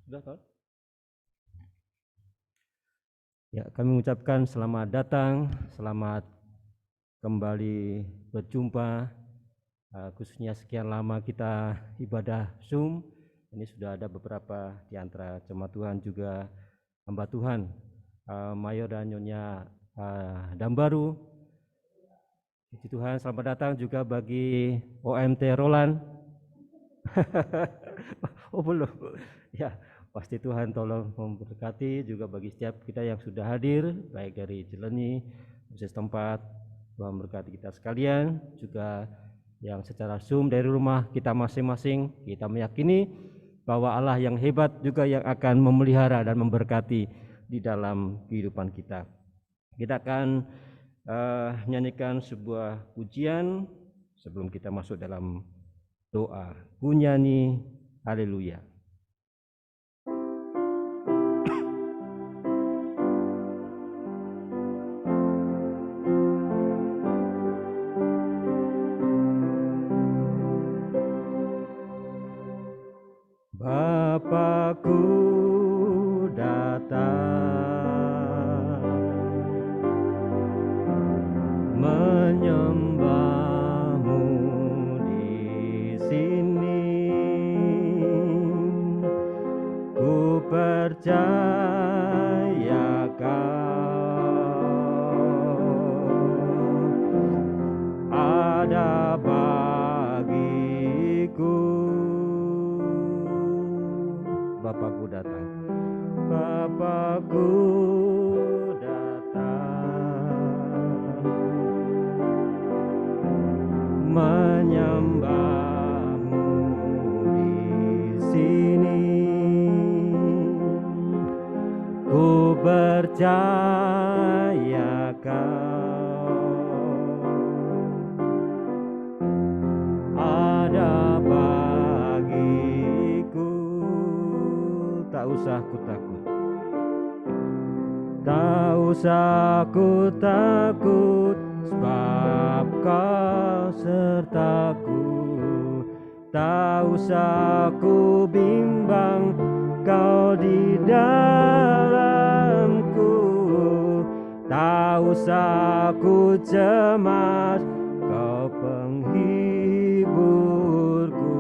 Sudah, Pak? Ya, kami mengucapkan selamat datang, selamat kembali berjumpa. Khususnya sekian lama kita ibadah Zoom. Ini sudah ada beberapa di antara jemaat Tuhan juga hamba Tuhan, Mayor dan Nyonya Dambaru. Puji Tuhan, selamat datang juga bagi OMT Roland. Oh belum, ya pasti Tuhan tolong memberkati juga bagi setiap kita yang sudah hadir, baik dari Jeleni, khusus tempat. Tuhan memberkati kita sekalian, juga yang secara Zoom dari rumah kita masing-masing. Kita meyakini bahwa Allah yang hebat juga yang akan memelihara dan memberkati di dalam kehidupan kita. Kita akan menyanyikan sebuah pujian sebelum kita masuk dalam doa. Ku nyanyi haleluya. Bapakku datang menyembahmu di sini, ku percaya kau ada bagiku. Bapakku datang, Bapakku datang menyembahmu di sini, ku percaya kau ada bagiku. Tak usah ku takut, tak usah ku takut, sebab kau sertaku. Tak usah ku bimbang, kau di dalamku. Tak usah ku cemas, kau penghiburku.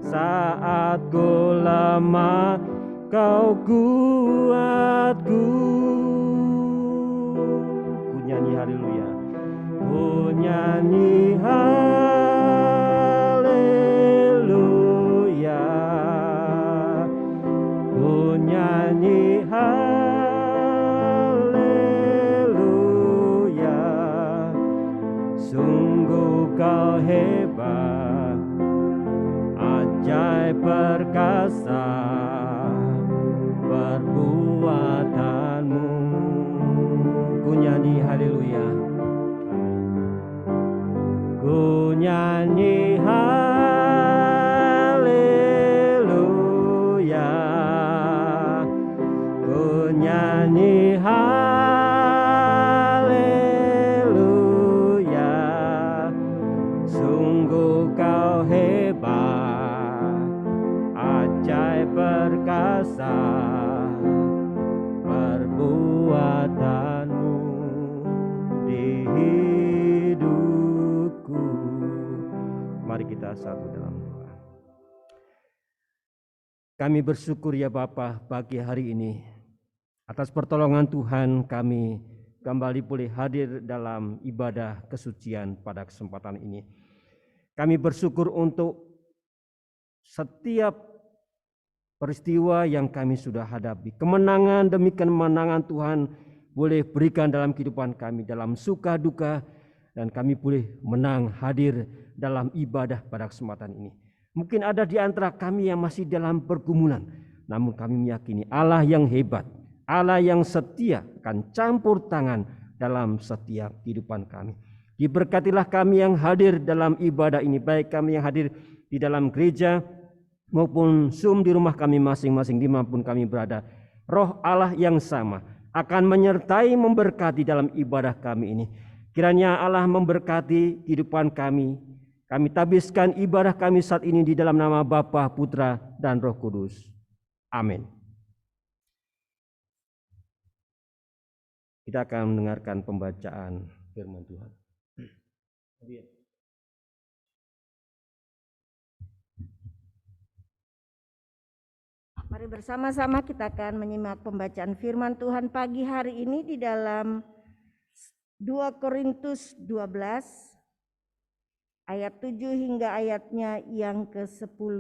Saat ku lemah, kau kuatku. Ku nyanyi haleluya, ku nyanyi haleluya, ku nyanyi haleluya. Sungguh kau hebat, ajaib perkasa perbuatanmu. Ku nyanyi haleluya, ku nyanyi haleluya, ku nyanyi haleluya. Sungguh kau hebat, ajaib perkasa perbuatanmu di hidupku. Mari kita satu dalam doa. Kami bersyukur ya Bapa pagi hari ini atas pertolongan Tuhan, kami kembali boleh hadir dalam ibadah kesucian pada kesempatan ini. Kami bersyukur untuk setiap peristiwa yang kami sudah hadapi. Kemenangan demi kemenangan Tuhan boleh berikan dalam kehidupan kami, dalam suka duka, dan kami boleh menang hadir dalam ibadah pada kesempatan ini. Mungkin ada di antara kami yang masih dalam pergumulan, namun kami meyakini Allah yang hebat, Allah yang setia akan campur tangan dalam setiap kehidupan kami. Diberkatilah kami yang hadir dalam ibadah ini, baik kami yang hadir di dalam gereja maupun Zoom di rumah kami masing-masing dimanapun kami berada. Roh Allah yang sama akan menyertai memberkati dalam ibadah kami ini. Kiranya Allah memberkati kehidupan kami. Kami tabiskan ibadah kami saat ini di dalam nama Bapa, Putra, dan Roh Kudus. Amin. Kita akan mendengarkan pembacaan firman Tuhan. Mari bersama-sama kita akan menyimak pembacaan firman Tuhan pagi hari ini di dalam 2 Korintus 12 ayat 7 hingga ayatnya yang ke-10.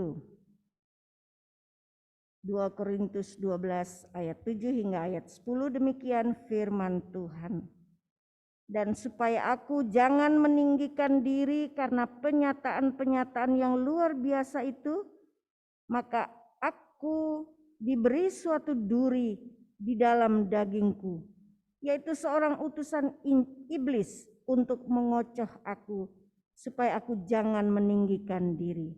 2 Korintus 12 ayat 7 hingga ayat 10, demikian firman Tuhan. Dan supaya aku jangan meninggikan diri karena penyataan-penyataan yang luar biasa itu, maka aku diberi suatu duri di dalam dagingku, yaitu seorang utusan iblis untuk mengocoh aku, supaya aku jangan meninggikan diri.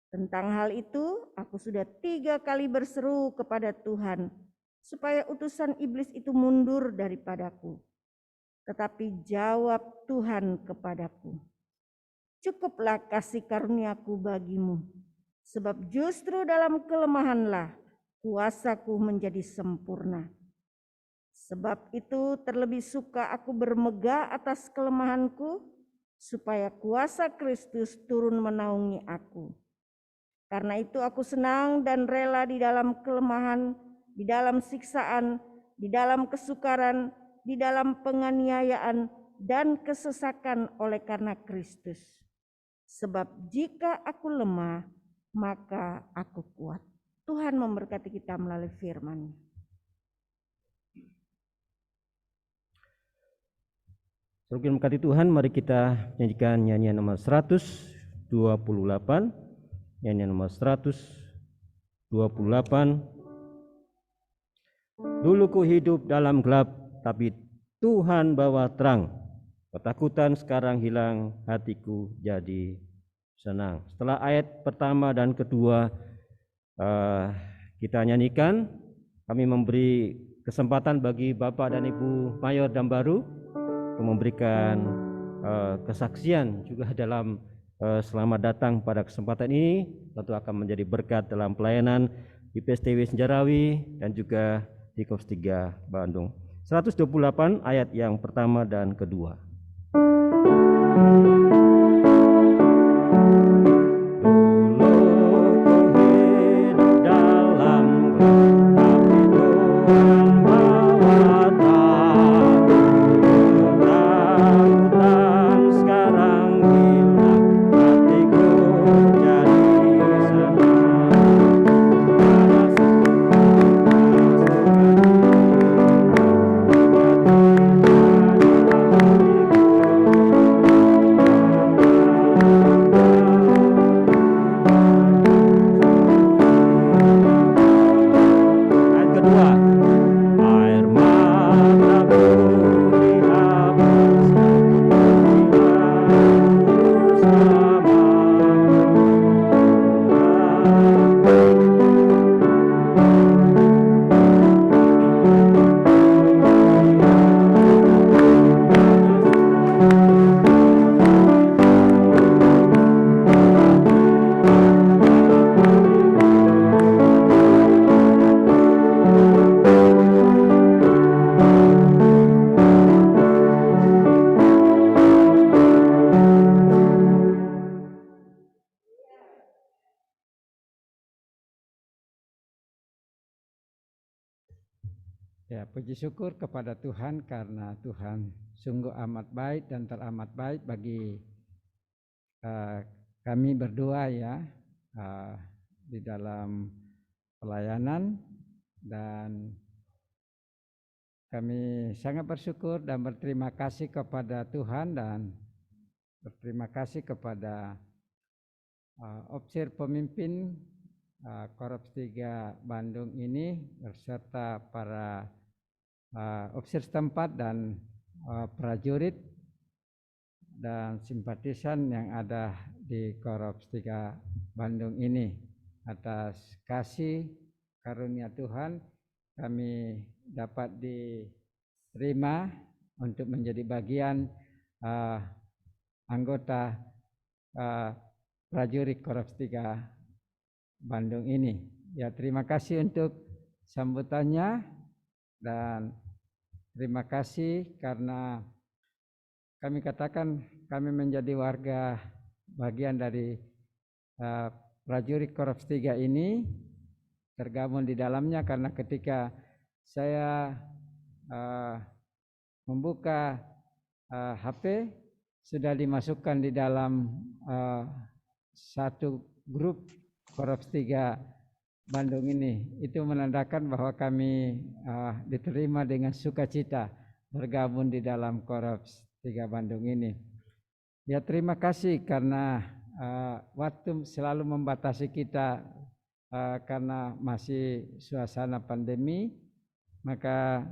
Tentang hal itu, aku sudah 3 kali berseru kepada Tuhan, supaya utusan iblis itu mundur daripadaku. Tetapi jawab Tuhan kepadaku, cukuplah kasih karuniaku bagimu, sebab justru dalam kelemahanlah kuasaku menjadi sempurna. Sebab itu terlebih suka aku bermegah atas kelemahanku, supaya kuasa Kristus turun menaungi aku. Karena itu aku senang dan rela di dalam kelemahan, di dalam siksaan, di dalam kesukaran, di dalam penganiayaan dan kesesakan oleh karena Kristus. Sebab jika aku lemah, maka aku kuat. Tuhan memberkati kita melalui firman-Nya. Saudara memberkati Tuhan, mari kita nyanyikan nyanyian nomor 128, nyanyian nomor 128. Dulu ku hidup dalam gelap, tapi Tuhan bawa terang. Ketakutan sekarang hilang, hatiku jadi senang. Setelah ayat pertama dan kedua kita nyanyikan, kami memberi kesempatan bagi Bapak dan Ibu Mayor dan Baru untuk memberikan kesaksian juga dalam selamat datang pada kesempatan ini. Tentu akan menjadi berkat dalam pelayanan di PSTW Senjarawi dan juga di Kops 3 Bandung. 128 ayat yang pertama dan kedua. Ya, puji syukur kepada Tuhan karena Tuhan sungguh amat baik dan teramat baik bagi kami berdua ya di dalam pelayanan, dan kami sangat bersyukur dan berterima kasih kepada Tuhan dan berterima kasih kepada Opsir pemimpin Kops 3 Bandung ini beserta para opsir setempat dan prajurit dan simpatisan yang ada di Kops 3 Bandung ini. Atas kasih karunia Tuhan kami dapat diterima untuk menjadi bagian anggota prajurit Korps 3 Bandung ini. Ya, terima kasih untuk sambutannya dan terima kasih karena kami katakan kami menjadi warga bagian dari prajurit Korps 3 ini, tergabung di dalamnya karena ketika saya membuka HP sudah dimasukkan di dalam satu grup Korps 3 Bandung ini. Itu menandakan bahwa kami diterima dengan sukacita bergabung di dalam Korps 3 Bandung ini. Ya, terima kasih karena waktu selalu membatasi kita karena masih suasana pandemi, maka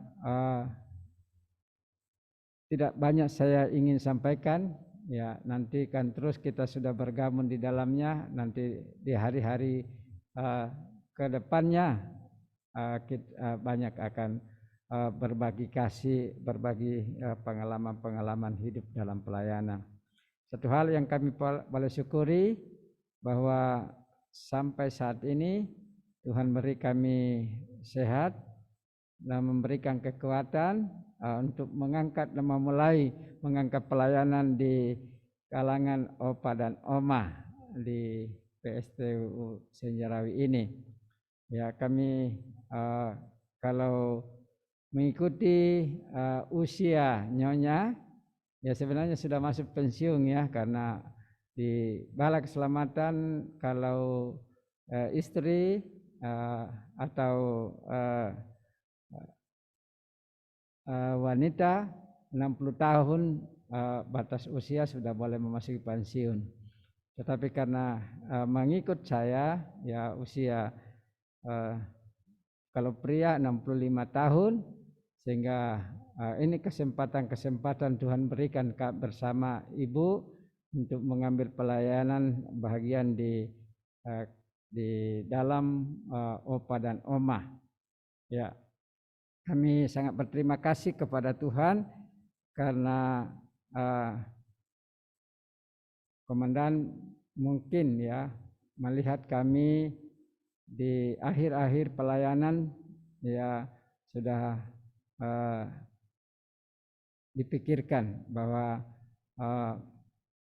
tidak banyak saya ingin sampaikan. Ya, nanti kan terus kita sudah bergabung di dalamnya, nanti di hari-hari ke depannya kita banyak akan berbagi kasih, berbagi pengalaman-pengalaman hidup dalam pelayanan. Satu hal yang kami boleh syukuri bahwa sampai saat ini Tuhan beri kami sehat dan memberikan kekuatan untuk mengangkat dan memulai mengangkat pelayanan di kalangan Opa dan Oma di PSTU Senjarawi ini. Ya, kami kalau mengikuti usia nyonya, ya sebenarnya sudah masuk pensiun ya, karena di Bala Keselamatan kalau istri atau wanita 60 tahun batas usia sudah boleh memasuki pensiun. Tetapi karena mengikut saya ya usia kalau pria 65 tahun, sehingga ini kesempatan Tuhan berikan bersama Ibu untuk mengambil pelayanan bahagian di dalam Opa dan Oma. Ya, kami sangat berterima kasih kepada Tuhan karena Komandan mungkin ya melihat kami di akhir-akhir pelayanan ya sudah dipikirkan bahwa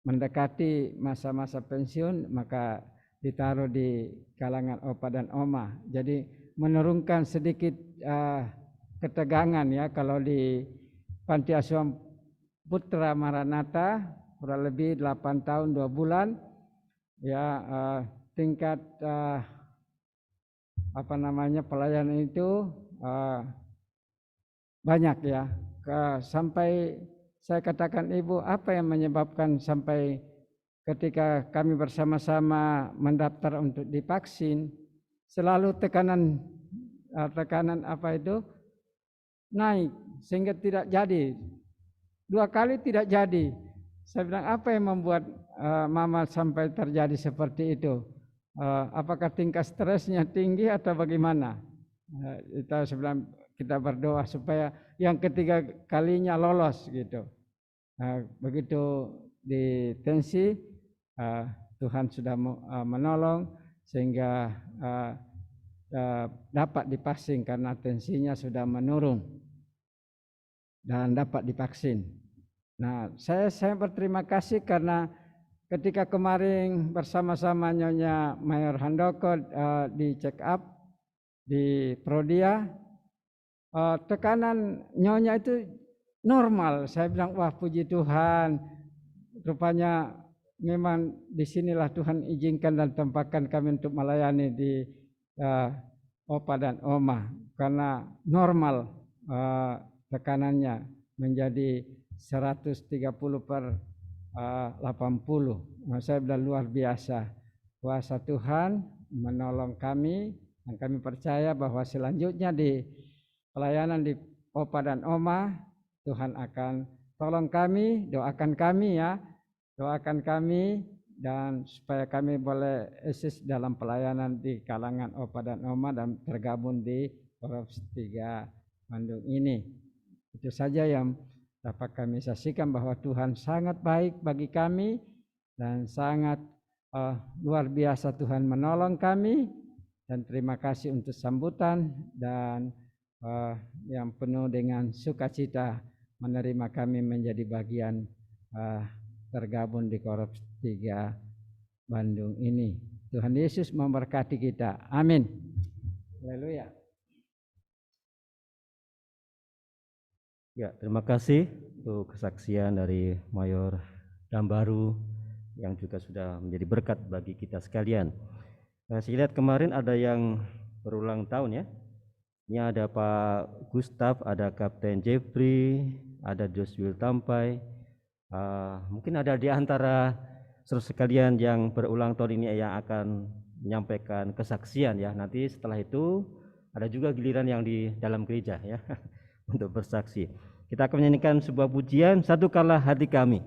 mendekati masa-masa pensiun maka ditaruh di kalangan Opa dan Oma. Jadi menurunkan sedikit ketegangan ya kalau di Panti Asuhan Putra Maranatha kurang lebih 8 tahun 2 bulan ya tingkat pelayanan itu banyak ya, sampai saya katakan Ibu apa yang menyebabkan sampai ketika kami bersama-sama mendaftar untuk divaksin selalu tekanan naik sehingga tidak jadi, 2 kali tidak jadi. Saya bilang apa yang membuat Mama sampai terjadi seperti itu? Apakah tingkat stresnya tinggi atau bagaimana? Kita berdoa supaya yang ketiga kalinya lolos gitu. Begitu ditensi Tuhan sudah menolong sehingga dapat divaksin karena tensinya sudah menurun dan dapat divaksin. Nah, saya berterima kasih karena ketika kemarin bersama-sama Nyonya Mayor Handoko di check up di Prodia, tekanan Nyonya itu normal. Saya bilang wah puji Tuhan, rupanya memang disinilah Tuhan izinkan dan tempatkan kami untuk melayani di Opa dan Oma karena normal tekanannya menjadi 130/80. Saya bilang luar biasa. Kuasa Tuhan menolong kami dan kami percaya bahwa selanjutnya di pelayanan di Opa dan Oma Tuhan akan tolong kami, doakan kami ya. Doakan kami dan supaya kami boleh eksis dalam pelayanan di kalangan Opa dan Oma dan tergabung di Korps 3 Bandung ini. Itu saja yang dapat kami saksikan bahwa Tuhan sangat baik bagi kami dan sangat luar biasa Tuhan menolong kami, dan terima kasih untuk sambutan dan yang penuh dengan sukacita menerima kami menjadi bagian tergabung di Korps 3 Bandung ini. Tuhan Yesus memberkati kita. Amin. Haleluya. Ya, terima kasih untuk kesaksian dari Mayor Dambaru yang juga sudah menjadi berkat bagi kita sekalian. Saya lihat kemarin ada yang berulang tahun ya. Ini ada Pak Gustaf, ada Kapten Jeffrey, ada Joshua Tampai. Mungkin ada di antara saudara sekalian yang berulang tahun ini yang akan menyampaikan kesaksian ya. Nanti setelah itu ada juga giliran yang di dalam gereja ya untuk bersaksi. Kita akan menyanyikan sebuah pujian, Satukanlah Hati Kami.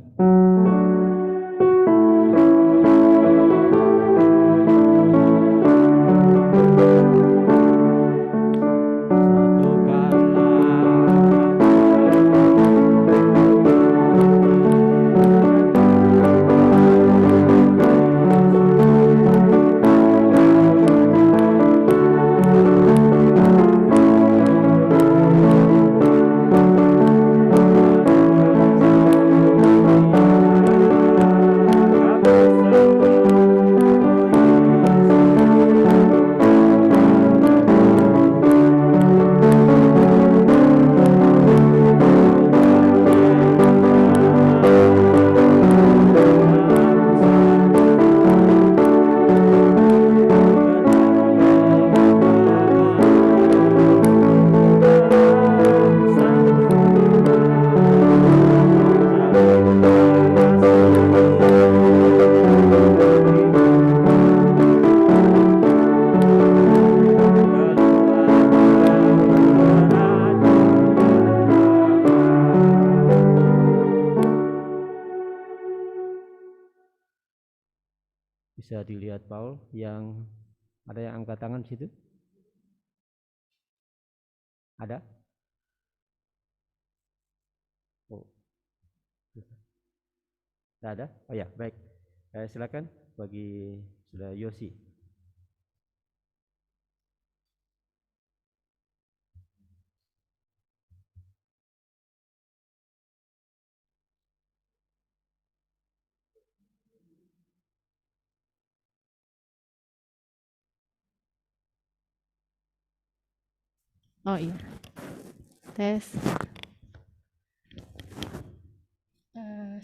Bisa dilihat Paul, yang ada yang angkat tangan di situ? Ada? Oh, tidak ada? Oh ya, baik. Silakan bagi Saudara Yosi. Oh iya, tes.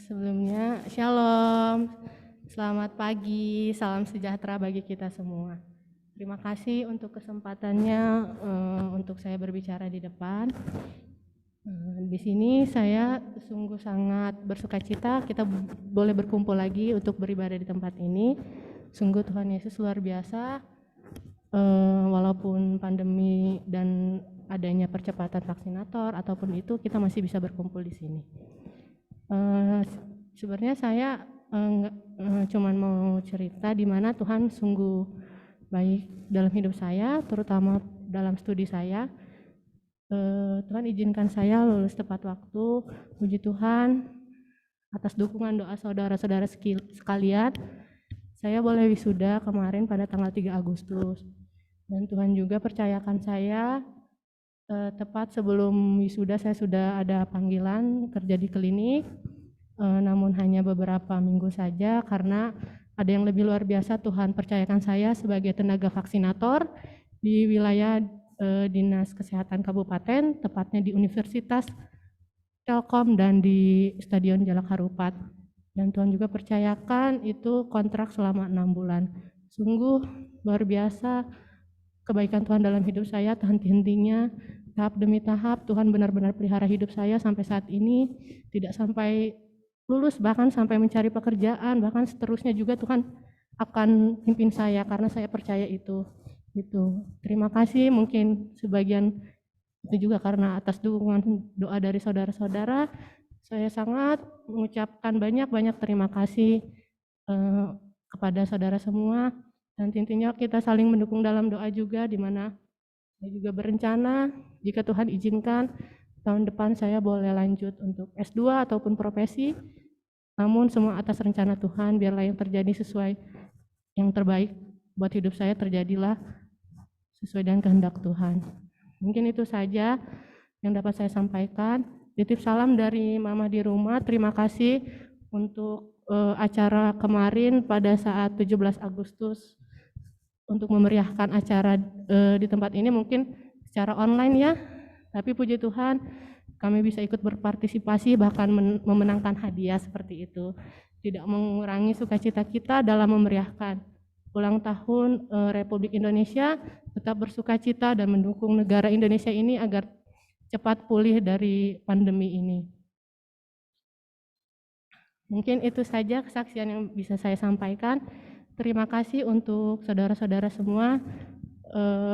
Sebelumnya, Shalom, selamat pagi, salam sejahtera bagi kita semua. Terima kasih untuk kesempatannya untuk saya berbicara di depan. Di sini saya sungguh sangat bersukacita kita boleh berkumpul lagi untuk beribadah di tempat ini. Sungguh Tuhan Yesus luar biasa. Walaupun pandemi dan adanya percepatan vaksinator ataupun itu, kita masih bisa berkumpul di sini. Sebenarnya saya cuman mau cerita di mana Tuhan sungguh baik dalam hidup saya, terutama dalam studi saya. Tuhan izinkan saya lulus tepat waktu. Puji Tuhan atas dukungan doa saudara-saudara sekalian. Saya boleh wisuda kemarin pada tanggal 3 Agustus. Dan Tuhan juga percayakan saya tepat sebelum wisuda saya sudah ada panggilan kerja di klinik, namun hanya beberapa minggu saja karena ada yang lebih luar biasa. Tuhan percayakan saya sebagai tenaga vaksinator di wilayah Dinas Kesehatan Kabupaten, tepatnya di Universitas Telkom dan di Stadion Jalak Harupat. Dan Tuhan juga percayakan itu kontrak selama 6 bulan. Sungguh luar biasa kebaikan Tuhan dalam hidup saya, henti-hentinya, tahap demi tahap Tuhan benar-benar pelihara hidup saya sampai saat ini, tidak sampai lulus, bahkan sampai mencari pekerjaan, bahkan seterusnya juga Tuhan akan pimpin saya karena saya percaya itu. Gitu. Terima kasih, mungkin sebagian itu juga karena atas dukungan doa dari saudara-saudara. Saya sangat mengucapkan banyak-banyak terima kasih kepada saudara semua. Dan intinya kita saling mendukung dalam doa juga, di mana saya juga berencana jika Tuhan izinkan tahun depan saya boleh lanjut untuk S2 ataupun profesi. Namun semua atas rencana Tuhan, biarlah yang terjadi sesuai yang terbaik buat hidup saya terjadilah sesuai dengan kehendak Tuhan. Mungkin itu saja yang dapat saya sampaikan. Titip salam dari Mama di rumah. Terima kasih untuk acara kemarin pada saat 17 Agustus untuk memeriahkan acara di tempat ini, mungkin secara online ya. Tapi puji Tuhan kami bisa ikut berpartisipasi bahkan memenangkan hadiah seperti itu. Tidak mengurangi sukacita kita dalam memeriahkan ulang tahun Republik Indonesia, tetap bersukacita dan mendukung negara Indonesia ini agar cepat pulih dari pandemi ini. Mungkin itu saja kesaksian yang bisa saya sampaikan. Terima kasih untuk saudara-saudara semua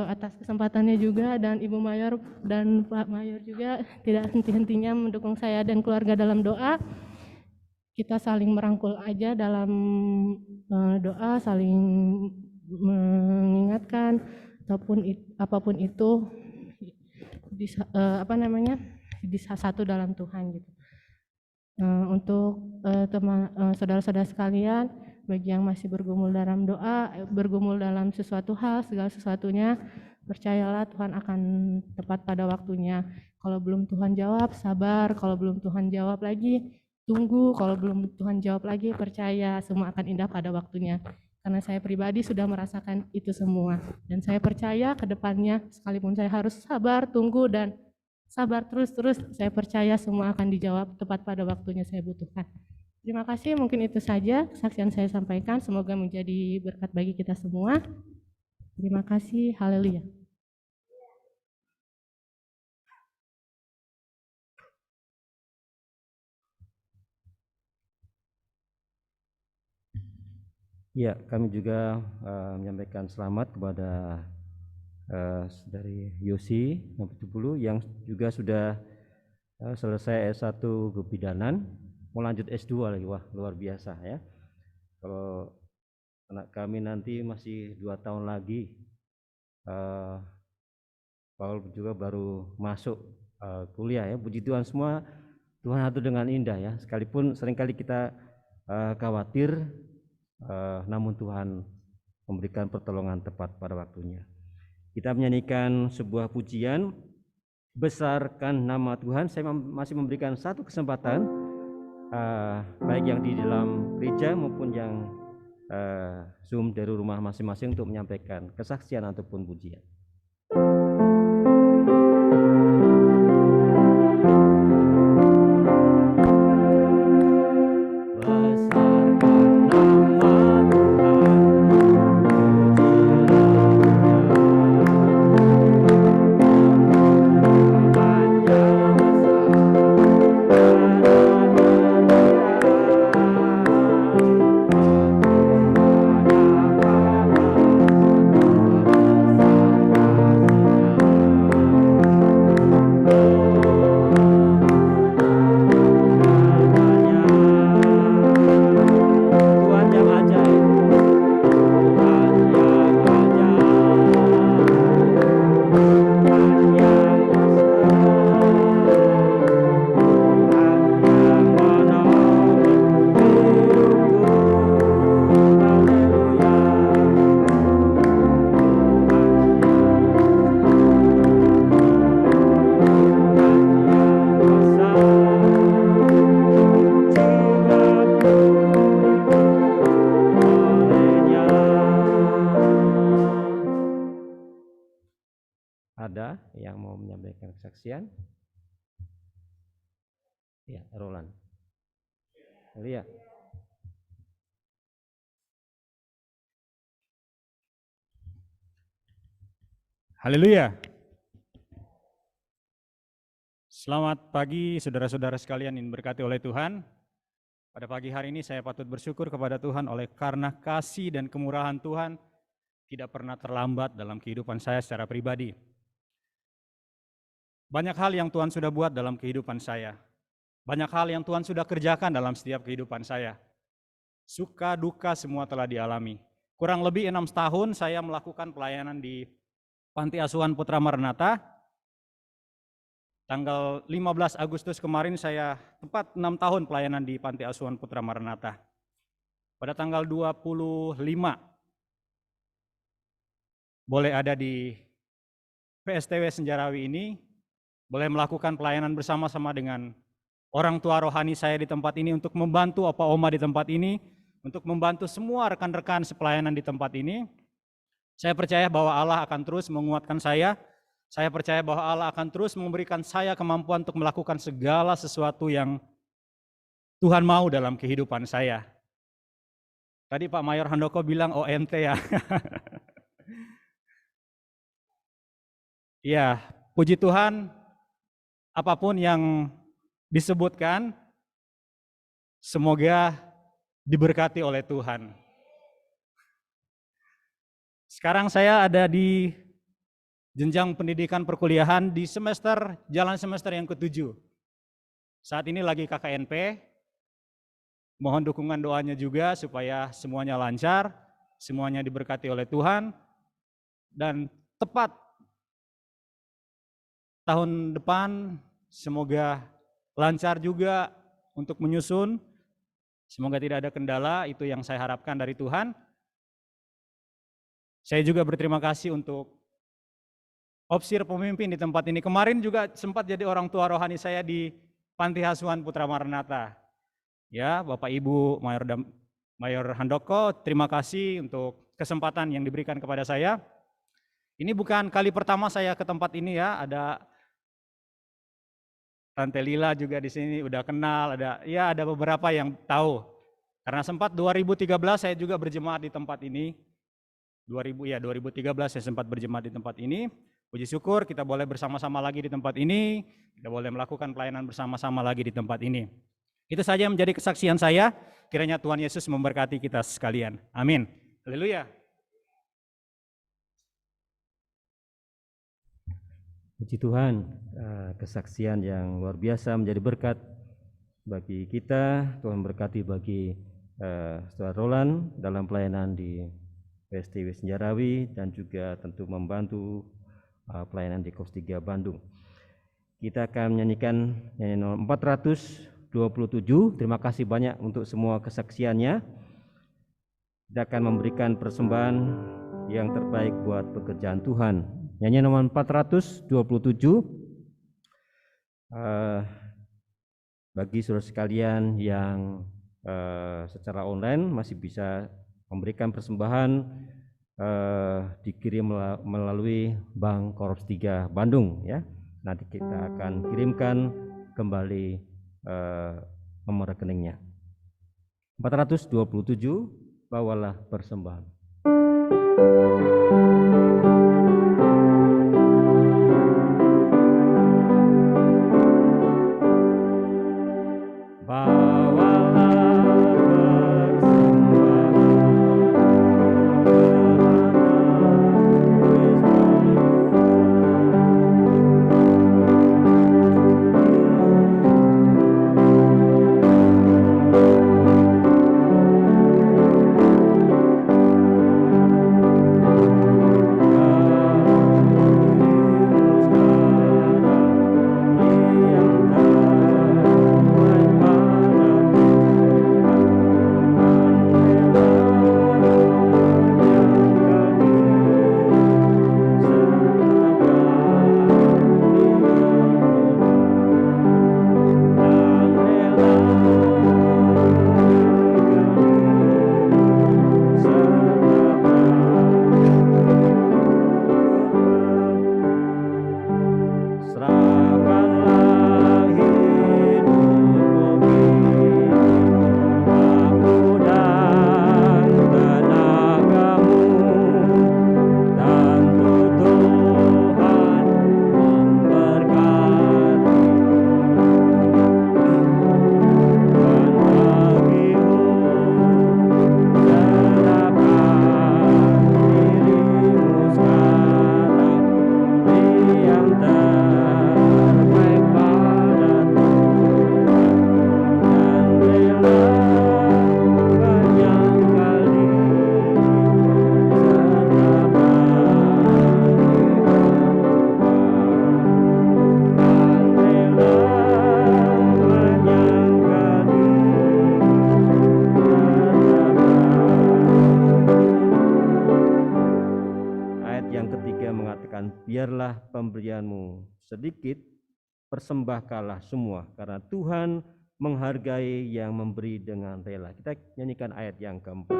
atas kesempatannya juga, dan Ibu Mayor dan Pak Mayor juga tidak henti-hentinya mendukung saya dan keluarga dalam doa. Kita saling merangkul aja dalam doa, saling mengingatkan ataupun apapun itu di satu dalam Tuhan gitu. Untuk saudara-saudara sekalian, bagi yang masih bergumul dalam doa, bergumul dalam sesuatu hal, segala sesuatunya, percayalah Tuhan akan tepat pada waktunya. Kalau belum Tuhan jawab, sabar. Kalau belum Tuhan jawab lagi, tunggu. Kalau belum Tuhan jawab lagi, percaya semua akan indah pada waktunya. Karena saya pribadi sudah merasakan itu semua. Dan saya percaya ke depannya, sekalipun saya harus sabar, tunggu, dan sabar terus-terus, saya percaya semua akan dijawab tepat pada waktunya saya butuhkan. Terima kasih, mungkin itu saja kesaksian saya sampaikan. Semoga menjadi berkat bagi kita semua. Terima kasih, haleluya. Ya, kami juga menyampaikan selamat kepada dari Yosi yang juga sudah selesai S1 kebidanan, mau lanjut S2 lagi. Wah, luar biasa ya. Kalau anak kami nanti masih 2 tahun lagi, Paul juga baru masuk kuliah ya. Puji Tuhan semua, Tuhan atur dengan indah ya. Sekalipun seringkali kita khawatir, namun Tuhan memberikan pertolongan tepat pada waktunya. Kita menyanyikan sebuah pujian, besarkan nama Tuhan. Saya masih memberikan satu kesempatan, baik yang di dalam gereja maupun yang Zoom dari rumah masing-masing untuk menyampaikan kesaksian ataupun pujian. Ada yang mau menyampaikan kesaksian? Ya, Roland. Iya. Haleluya. Selamat pagi saudara-saudara sekalian yang diberkati oleh Tuhan. Pada pagi hari ini saya patut bersyukur kepada Tuhan oleh karena kasih dan kemurahan Tuhan tidak pernah terlambat dalam kehidupan saya secara pribadi. Banyak hal yang Tuhan sudah buat dalam kehidupan saya. Banyak hal yang Tuhan sudah kerjakan dalam setiap kehidupan saya. Suka duka semua telah dialami. Kurang lebih 6 tahun saya melakukan pelayanan di Panti Asuhan Putra Maranatha. Tanggal 15 Agustus kemarin saya tepat 6 tahun pelayanan di Panti Asuhan Putra Maranatha. Pada tanggal 25 boleh ada di PSTW Senjarawi ini, boleh melakukan pelayanan bersama-sama dengan orang tua rohani saya di tempat ini untuk membantu opa oma di tempat ini, untuk membantu semua rekan-rekan sepelayanan di tempat ini. Saya percaya bahwa Allah akan terus menguatkan saya. Saya percaya bahwa Allah akan terus memberikan saya kemampuan untuk melakukan segala sesuatu yang Tuhan mau dalam kehidupan saya. Tadi Pak Mayor Handoko bilang ONT ya. Ya, puji Tuhan, apapun yang disebutkan, semoga diberkati oleh Tuhan. Sekarang saya ada di jenjang pendidikan perkuliahan di jalan semester yang ke-7. Saat ini lagi KKNP, mohon dukungan doanya juga supaya semuanya lancar, semuanya diberkati oleh Tuhan, dan tepat tahun depan semoga lancar juga untuk menyusun, semoga tidak ada kendala, itu yang saya harapkan dari Tuhan. Saya juga berterima kasih untuk opsir pemimpin di tempat ini. Kemarin juga sempat jadi orang tua rohani saya di Panti Asuhan Putra Maranatha. Ya, Bapak Ibu Mayor Handoko, terima kasih untuk kesempatan yang diberikan kepada saya. Ini bukan kali pertama saya ke tempat ini ya, ada Tante Lila juga di sini udah kenal, ada beberapa yang tahu. Karena sempat 2013 saya juga berjemaat di tempat ini. 2013 saya sempat berjemaat di tempat ini. Puji syukur kita boleh bersama-sama lagi di tempat ini, kita boleh melakukan pelayanan bersama-sama lagi di tempat ini. Itu saja yang menjadi kesaksian saya. Kiranya Tuhan Yesus memberkati kita sekalian. Amin. Haleluya. Puji Tuhan, kesaksian yang luar biasa menjadi berkat bagi kita. Tuhan berkati bagi Saudara Roland dalam pelayanan di PSTW Senjarawi dan juga tentu membantu pelayanan di KOS 3 Bandung. Kita akan menyanyikan nyanyian nomor 427. Terima kasih banyak untuk semua kesaksiannya. Kita akan memberikan persembahan yang terbaik buat pekerjaan Tuhan. Nyanyian nomor 427. Bagi saudara sekalian yang secara online masih bisa memberikan persembahan, dikirim melalui Bank Koros 3 Bandung ya. Nanti kita akan kirimkan kembali nomor rekeningnya. 427, bawalah persembahan. biarlah pemberianmu sedikit, persembahkanlah semua, karena Tuhan menghargai yang memberi dengan rela. Kita nyanyikan ayat yang keempat.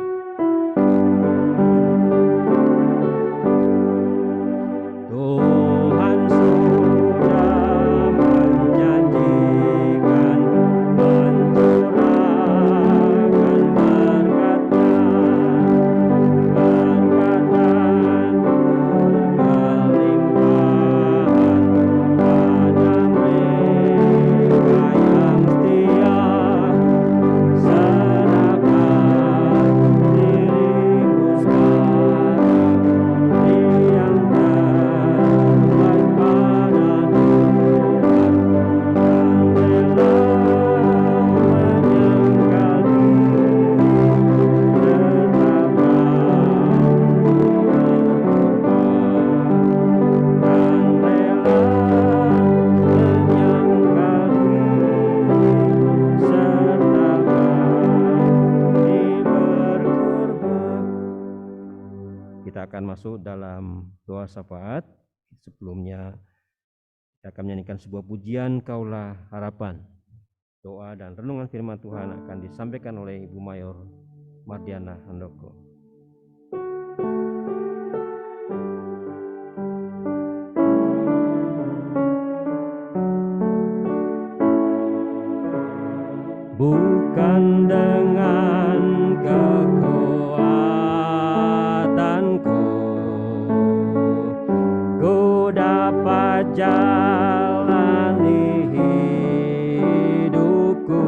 Tuhan sudah menjanjikan mencurahkan berkat-Nya, berkat dan kelimpahan pada mereka yang setia. Serahkan dirimu sekarang, yang terbaik pada Tuhan, dan rela menyangkal diri, tetap berkorban, dan rela menyangkal diri, serta berkorban. Kita akan masuk dalam doa syafaat. Sebelumnya kita akan menyanyikan sebuah pujian, Kaulah Harapan. Doa dan renungan firman Tuhan akan disampaikan oleh Ibu Mayor Mardiana Handoko. Bukan dengan kekuatanku ku dapat jalani hidupku,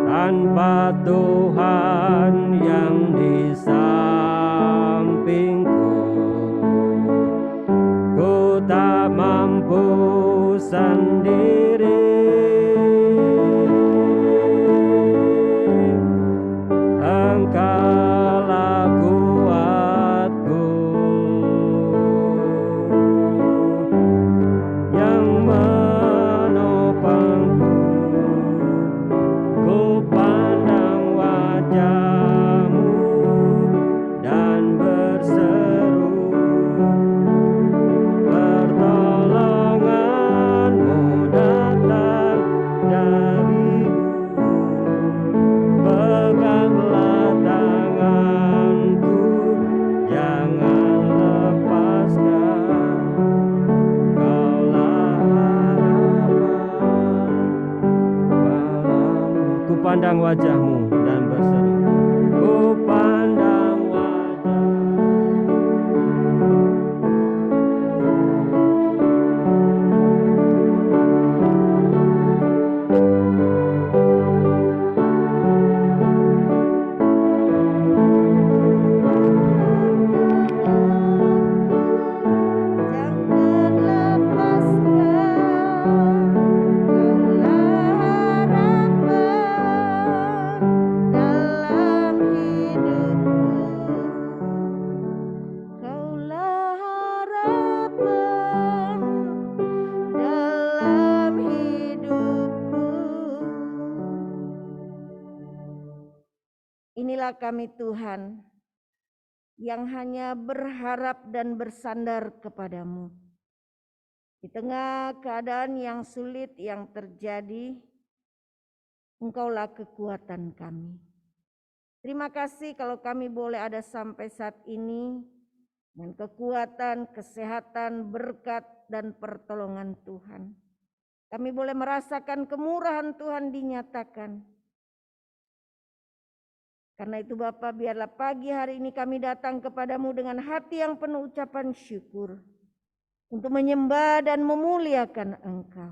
tanpa Tuhan yang di sampingku ku tak mampu sendiri. Engkaulah kuatku yang menopangku, ku pandang wajah-Mu dan berseru, pertolongan-Mu datang dari-Mu. Peganglah tanganku, jangan lepaskan, Kaulah harapan padamu. Ku pandang wajah-Mu dan berseru, ku pandang wajah-Mu. Jangan lepaskan, Kaulah harapan dalam hidupku. Kaulah harapan dalam hidupku. Inilah kami Tuhan, yang hanya berharap dan bersandar kepadamu. Di tengah keadaan yang sulit yang terjadi, Engkaulah kekuatan kami. Terima kasih kalau kami boleh ada sampai saat ini dengan kekuatan, kesehatan, berkat, dan pertolongan Tuhan. Kami boleh merasakan kemurahan Tuhan dinyatakan. Karena itu Bapa, biarlah pagi hari ini kami datang kepadamu dengan hati yang penuh ucapan syukur untuk menyembah dan memuliakan Engkau.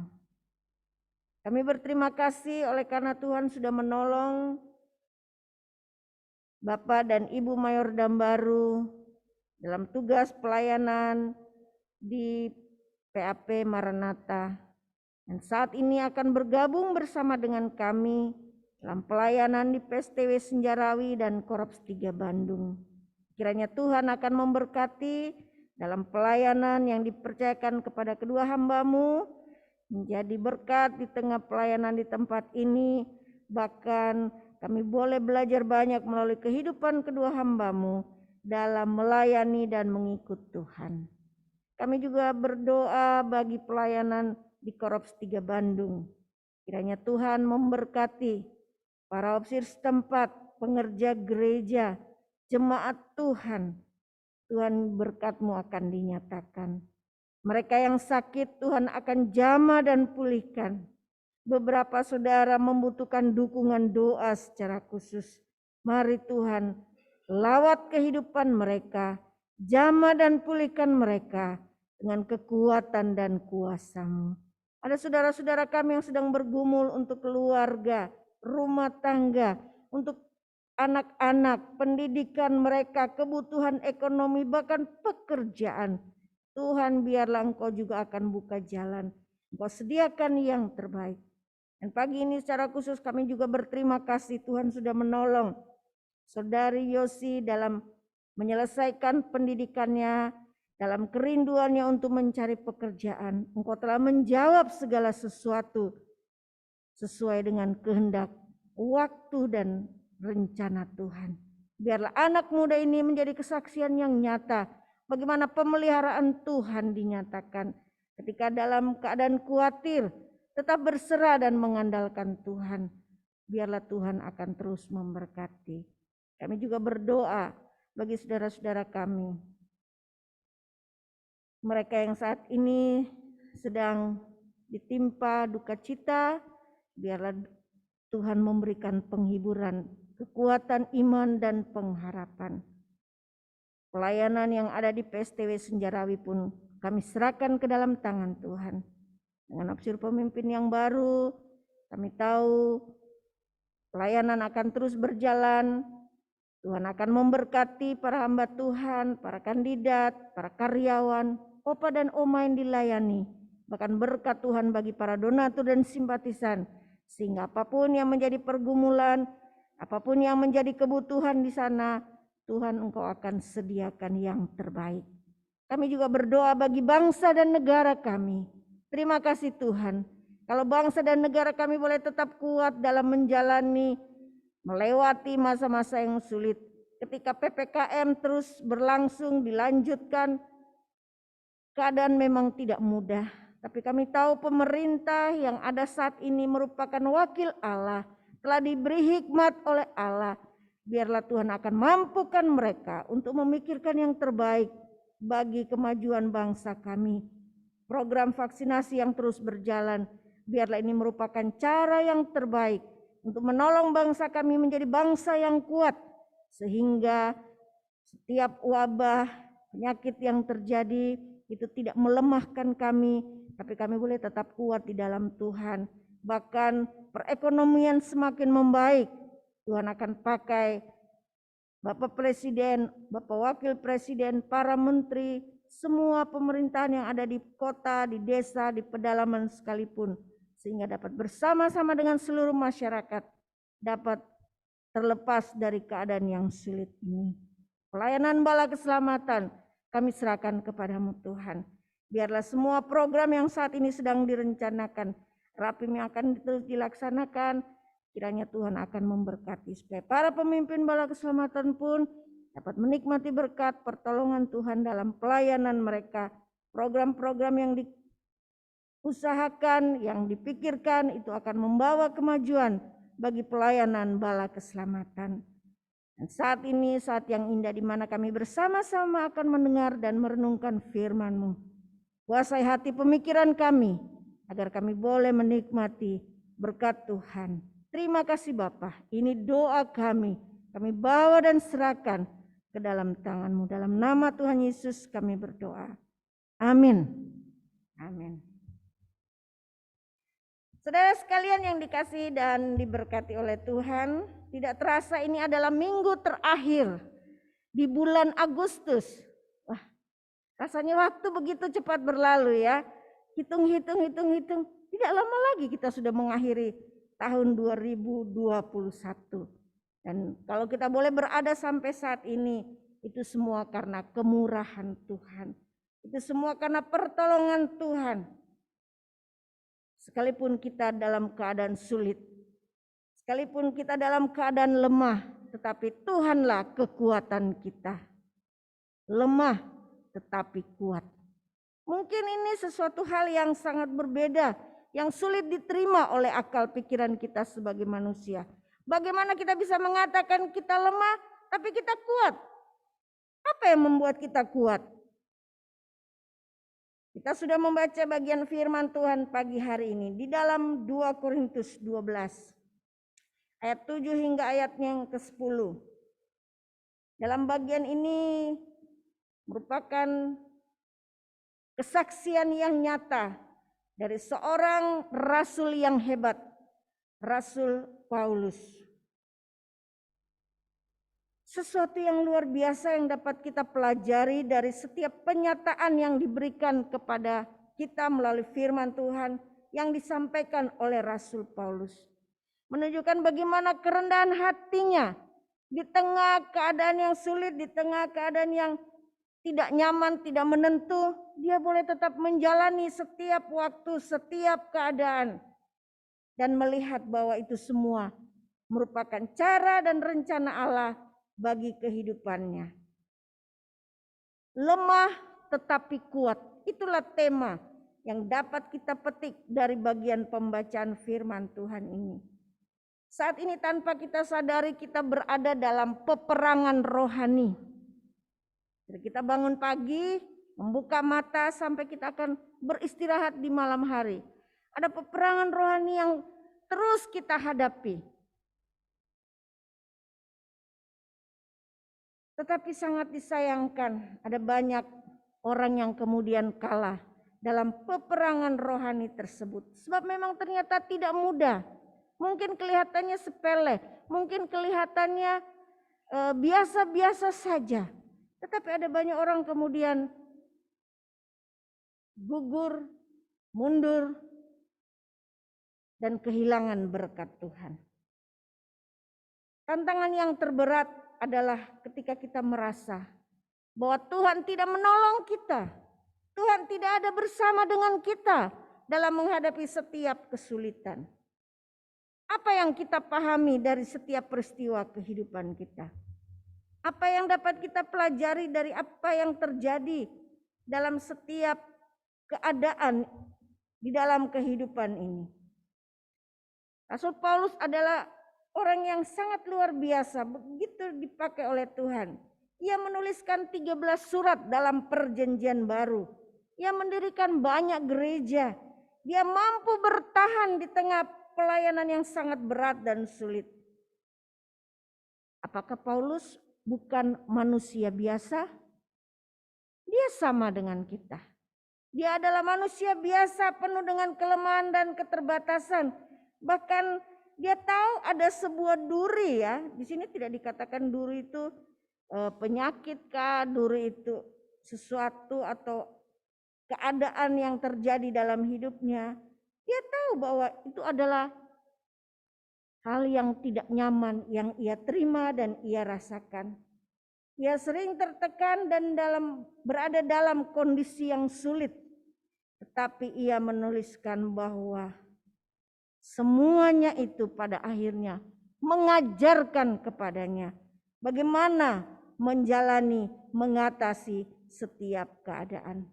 Kami berterima kasih oleh karena Tuhan sudah menolong Bapak dan Ibu Mayor Dambaru dalam tugas pelayanan di PAP Maranatha. Dan saat ini akan bergabung bersama dengan kami dalam pelayanan di PSTW Senjarawi dan Korps 3 Bandung. Kiranya Tuhan akan memberkati dalam pelayanan yang dipercayakan kepada kedua hamba-Mu, menjadi berkat di tengah pelayanan di tempat ini. Bahkan kami boleh belajar banyak melalui kehidupan kedua hamba-Mu dalam melayani dan mengikut Tuhan. Kami juga berdoa bagi pelayanan di Korops 3 Bandung. Kiranya Tuhan memberkati para opsir setempat, pengerja gereja, jemaat Tuhan. Tuhan berkat-Mu akan dinyatakan. Mereka yang sakit Tuhan akan jamah dan pulihkan. Beberapa saudara membutuhkan dukungan doa secara khusus. Mari Tuhan lawat kehidupan mereka, jamah dan pulihkan mereka dengan kekuatan dan kuasa-Mu. Ada saudara-saudara kami yang sedang bergumul untuk keluarga, rumah tangga, untuk anak-anak, pendidikan mereka, kebutuhan ekonomi, bahkan pekerjaan. Tuhan, biarlah Engkau juga akan buka jalan. Engkau sediakan yang terbaik. Dan pagi ini secara khusus kami juga berterima kasih Tuhan sudah menolong Saudari Yosi dalam menyelesaikan pendidikannya, dalam kerinduannya untuk mencari pekerjaan. Engkau telah menjawab segala sesuatu sesuai dengan kehendak, waktu dan rencana Tuhan. Biarlah anak muda ini menjadi kesaksian yang nyata bagaimana pemeliharaan Tuhan dinyatakan. Ketika dalam keadaan khawatir, tetap berserah dan mengandalkan Tuhan. Biarlah Tuhan akan terus memberkati. Kami juga berdoa bagi saudara-saudara kami, mereka yang saat ini sedang ditimpa duka cita, biarlah Tuhan memberikan penghiburan, kekuatan iman dan pengharapan. Pelayanan yang ada di PSTW Senjarawi pun kami serahkan ke dalam tangan Tuhan. Dengan opsir pemimpin yang baru, kami tahu pelayanan akan terus berjalan. Tuhan akan memberkati para hamba Tuhan, para kandidat, para karyawan, opa dan oma yang dilayani. Bahkan berkat Tuhan bagi para donatur dan simpatisan. Sehingga apapun yang menjadi pergumulan, apapun yang menjadi kebutuhan di sana, Tuhan Engkau akan sediakan yang terbaik. Kami juga berdoa bagi bangsa dan negara kami. Terima kasih Tuhan. Kalau bangsa dan negara kami boleh tetap kuat dalam menjalani, melewati masa-masa yang sulit. Ketika PPKM terus berlangsung, dilanjutkan, keadaan memang tidak mudah. Tapi kami tahu pemerintah yang ada saat ini merupakan wakil Allah, telah diberi hikmat oleh Allah. Biarlah Tuhan akan mampukan mereka untuk memikirkan yang terbaik bagi kemajuan bangsa kami. Program vaksinasi yang terus berjalan, biarlah ini merupakan cara yang terbaik untuk menolong bangsa kami menjadi bangsa yang kuat. Sehingga setiap wabah, penyakit yang terjadi itu tidak melemahkan kami, tapi kami boleh tetap kuat di dalam Tuhan. Bahkan perekonomian semakin membaik. Tuhan akan pakai Bapak Presiden, Bapak Wakil Presiden, para menteri, semua pemerintahan yang ada di kota, di desa, di pedalaman sekalipun. Sehingga dapat bersama-sama dengan seluruh masyarakat dapat terlepas dari keadaan yang sulit ini. Pelayanan bala keselamatan kami serahkan kepadamu Tuhan. Biarlah semua program yang saat ini sedang direncanakan, rapim yang akan terus dilaksanakan, kiranya Tuhan akan memberkati supaya para pemimpin bala keselamatan pun dapat menikmati berkat pertolongan Tuhan dalam pelayanan mereka. Program-program yang diusahakan, yang dipikirkan itu akan membawa kemajuan bagi pelayanan bala keselamatan. Dan saat ini saat yang indah di mana kami bersama-sama akan mendengar dan merenungkan firman-Mu. Kuasai hati pemikiran kami agar kami boleh menikmati berkat Tuhan. Terima kasih Bapa, ini doa kami bawa dan serahkan ke dalam tangan-Mu. Dalam nama Tuhan Yesus kami berdoa. Amin. Amin. Saudara sekalian yang dikasihi dan diberkati oleh Tuhan, tidak terasa ini adalah minggu terakhir di bulan Agustus. Wah, rasanya waktu begitu cepat berlalu ya. Hitung. Tidak lama lagi kita sudah mengakhiri tahun 2021. Dan kalau kita boleh berada sampai saat ini, itu semua karena kemurahan Tuhan. Itu semua karena pertolongan Tuhan. Sekalipun kita dalam keadaan sulit, sekalipun kita dalam keadaan lemah, tetapi Tuhanlah kekuatan kita. lemah tetapi kuat. Mungkin ini sesuatu hal yang sangat berbeda, yang sulit diterima oleh akal pikiran kita sebagai manusia. Bagaimana kita bisa mengatakan kita lemah tapi kita kuat? Apa yang membuat kita kuat? Kita sudah membaca bagian firman Tuhan pagi hari ini di dalam 2 Korintus 12 ayat 7 hingga ayatnya yang ke-10. Dalam bagian ini merupakan kesaksian yang nyata dari seorang rasul yang hebat, Rasul Paulus. Sesuatu yang luar biasa yang dapat kita pelajari dari setiap penyataan yang diberikan kepada kita melalui firman Tuhan yang disampaikan oleh Rasul Paulus. Menunjukkan bagaimana kerendahan hatinya di tengah keadaan yang sulit, di tengah keadaan yang tidak nyaman, tidak menentu, dia boleh tetap menjalani setiap waktu, setiap keadaan. Dan melihat bahwa itu semua merupakan cara dan rencana Allah bagi kehidupannya. Lemah tetapi kuat, itulah tema yang dapat kita petik dari bagian pembacaan firman Tuhan ini. Saat ini tanpa kita sadari kita berada dalam peperangan rohani. Jadi kita bangun pagi, membuka mata sampai kita akan beristirahat di malam hari. Ada peperangan rohani yang terus kita hadapi. Tetapi sangat disayangkan ada banyak orang yang kemudian kalah dalam peperangan rohani tersebut. Sebab memang ternyata tidak mudah. Mungkin kelihatannya sepele, mungkin kelihatannya biasa-biasa saja. Tetapi ada banyak orang kemudian gugur, mundur, dan kehilangan berkat Tuhan. Tantangan yang terberat adalah ketika kita merasa bahwa Tuhan tidak menolong kita. Tuhan tidak ada bersama dengan kita dalam menghadapi setiap kesulitan. Apa yang kita pahami dari setiap peristiwa kehidupan kita? Apa yang dapat kita pelajari dari apa yang terjadi dalam setiap keadaan di dalam kehidupan ini? Rasul Paulus adalah orang yang sangat luar biasa, begitu dipakai oleh Tuhan. Ia menuliskan 13 surat dalam perjanjian baru. Ia mendirikan banyak gereja. Dia mampu bertahan di tengah pelayanan yang sangat berat dan sulit. Apakah Paulus bukan manusia biasa? Dia sama dengan kita. Dia adalah manusia biasa penuh dengan kelemahan dan keterbatasan. Bahkan dia tahu ada sebuah duri ya. Di sini tidak dikatakan duri itu penyakit kah, duri itu sesuatu atau keadaan yang terjadi dalam hidupnya. Dia tahu bahwa itu adalah hal yang tidak nyaman yang ia terima dan ia rasakan. Ia sering tertekan dan berada dalam kondisi yang sulit. Tetapi ia menuliskan bahwa semuanya itu pada akhirnya mengajarkan kepadanya bagaimana mengatasi setiap keadaan.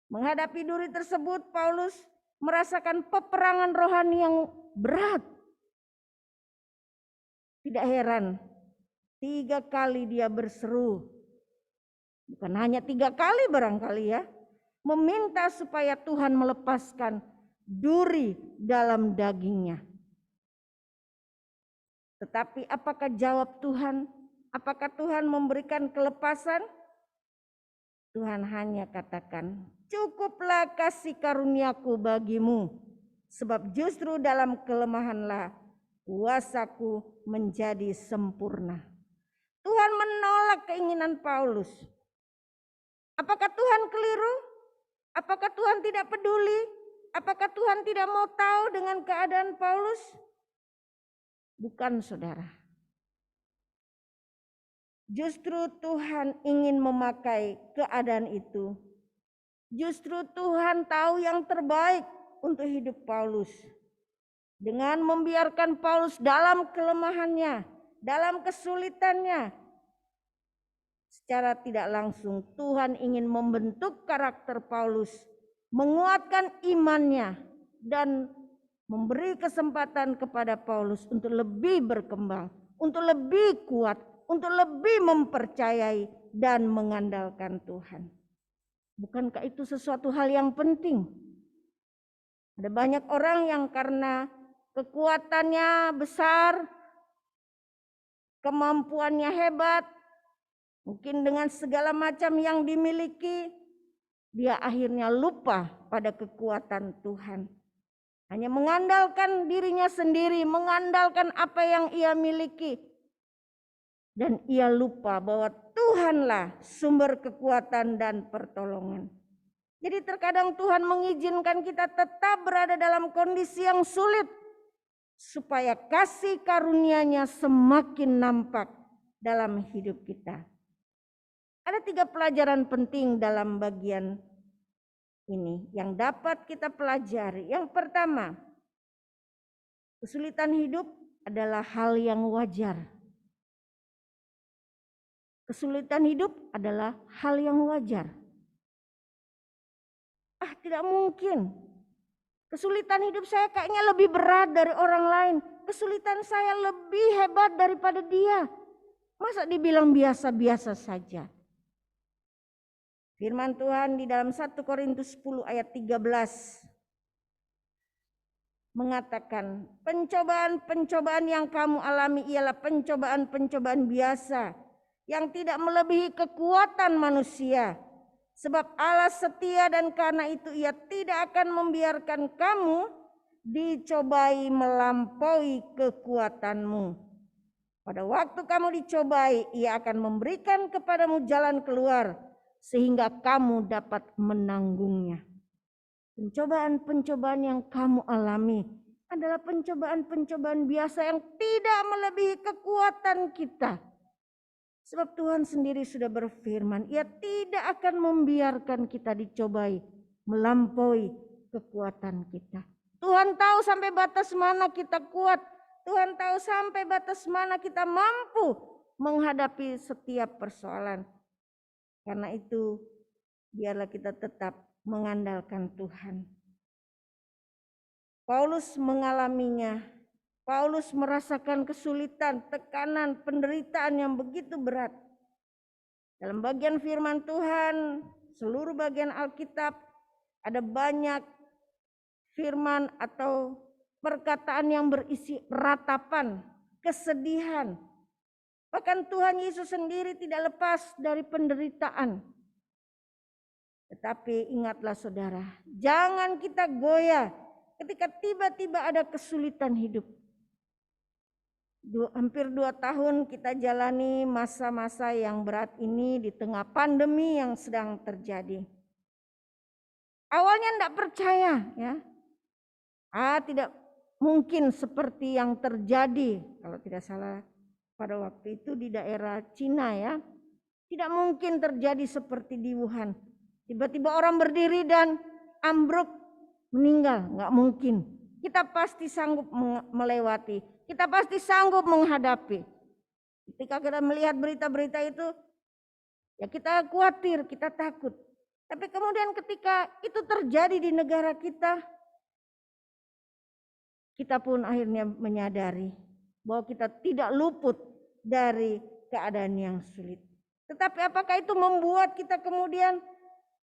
Menghadapi duri tersebut, Paulus merasakan peperangan rohani yang berat. Tidak heran, 3 kali dia berseru, bukan hanya 3 kali barangkali ya, meminta supaya Tuhan melepaskan duri dalam dagingnya. Tetapi apakah jawab Tuhan? Apakah Tuhan memberikan kelepasan? Tuhan hanya katakan, cukuplah kasih karuniaku bagimu, sebab justru dalam kelemahanlah kuasaku menjadi sempurna. Tuhan menolak keinginan Paulus. Apakah Tuhan keliru? Apakah Tuhan tidak peduli? Apakah Tuhan tidak mau tahu dengan keadaan Paulus? Bukan, saudara. Justru Tuhan ingin memakai keadaan itu. Justru Tuhan tahu yang terbaik untuk hidup Paulus. Dengan membiarkan Paulus dalam kelemahannya, dalam kesulitannya. Secara tidak langsung Tuhan ingin membentuk karakter Paulus, menguatkan imannya, dan memberi kesempatan kepada Paulus untuk lebih berkembang, untuk lebih kuat, untuk lebih mempercayai dan mengandalkan Tuhan. Bukankah itu sesuatu hal yang penting? Ada banyak orang yang karena kekuatannya besar, kemampuannya hebat, mungkin dengan segala macam yang dimiliki, dia akhirnya lupa pada kekuatan Tuhan. Hanya mengandalkan dirinya sendiri, mengandalkan apa yang ia miliki. Dan ia lupa bahwa Tuhanlah sumber kekuatan dan pertolongan. Jadi terkadang Tuhan mengizinkan kita tetap berada dalam kondisi yang sulit, supaya kasih karunia-Nya semakin nampak dalam hidup kita. Ada 3 pelajaran penting dalam bagian ini yang dapat kita pelajari. Yang pertama, kesulitan hidup adalah hal yang wajar. Kesulitan hidup adalah hal yang wajar. Tidak mungkin. Kesulitan hidup saya kayaknya lebih berat dari orang lain. Kesulitan saya lebih hebat daripada dia. Masa dibilang biasa-biasa saja? Firman Tuhan di dalam 1 Korintus 10 ayat 13 mengatakan, pencobaan-pencobaan yang kamu alami ialah pencobaan-pencobaan biasa yang tidak melebihi kekuatan manusia. Sebab Allah setia dan karena itu Ia tidak akan membiarkan kamu dicobai melampaui kekuatanmu. Pada waktu kamu dicobai, Ia akan memberikan kepadamu jalan keluar sehingga kamu dapat menanggungnya. Pencobaan-pencobaan yang kamu alami adalah pencobaan-pencobaan biasa yang tidak melebihi kekuatan kita. Sebab Tuhan sendiri sudah berfirman, Ia tidak akan membiarkan kita dicobai melampaui kekuatan kita. Tuhan tahu sampai batas mana kita kuat. Tuhan tahu sampai batas mana kita mampu menghadapi setiap persoalan. Karena itu, biarlah kita tetap mengandalkan Tuhan. Paulus mengalaminya. Paulus merasakan kesulitan, tekanan, penderitaan yang begitu berat. Dalam bagian firman Tuhan, seluruh bagian Alkitab, ada banyak firman atau perkataan yang berisi ratapan, kesedihan. Bahkan Tuhan Yesus sendiri tidak lepas dari penderitaan. Tetapi ingatlah saudara, jangan kita goyah ketika tiba-tiba ada kesulitan hidup. Hampir 2 tahun kita jalani masa-masa yang berat ini di tengah pandemi yang sedang terjadi. Awalnya tidak percaya, ya. Tidak mungkin seperti yang terjadi, kalau tidak salah pada waktu itu di daerah Cina, ya. Tidak mungkin terjadi seperti di Wuhan. Tiba-tiba orang berdiri dan ambruk meninggal, nggak mungkin. Kita pasti sanggup melewati. Kita pasti sanggup menghadapi. Ketika kita melihat berita-berita itu, ya kita khawatir, kita takut. Tapi kemudian ketika itu terjadi di negara kita pun akhirnya menyadari bahwa kita tidak luput dari keadaan yang sulit. Tetapi apakah itu membuat kita kemudian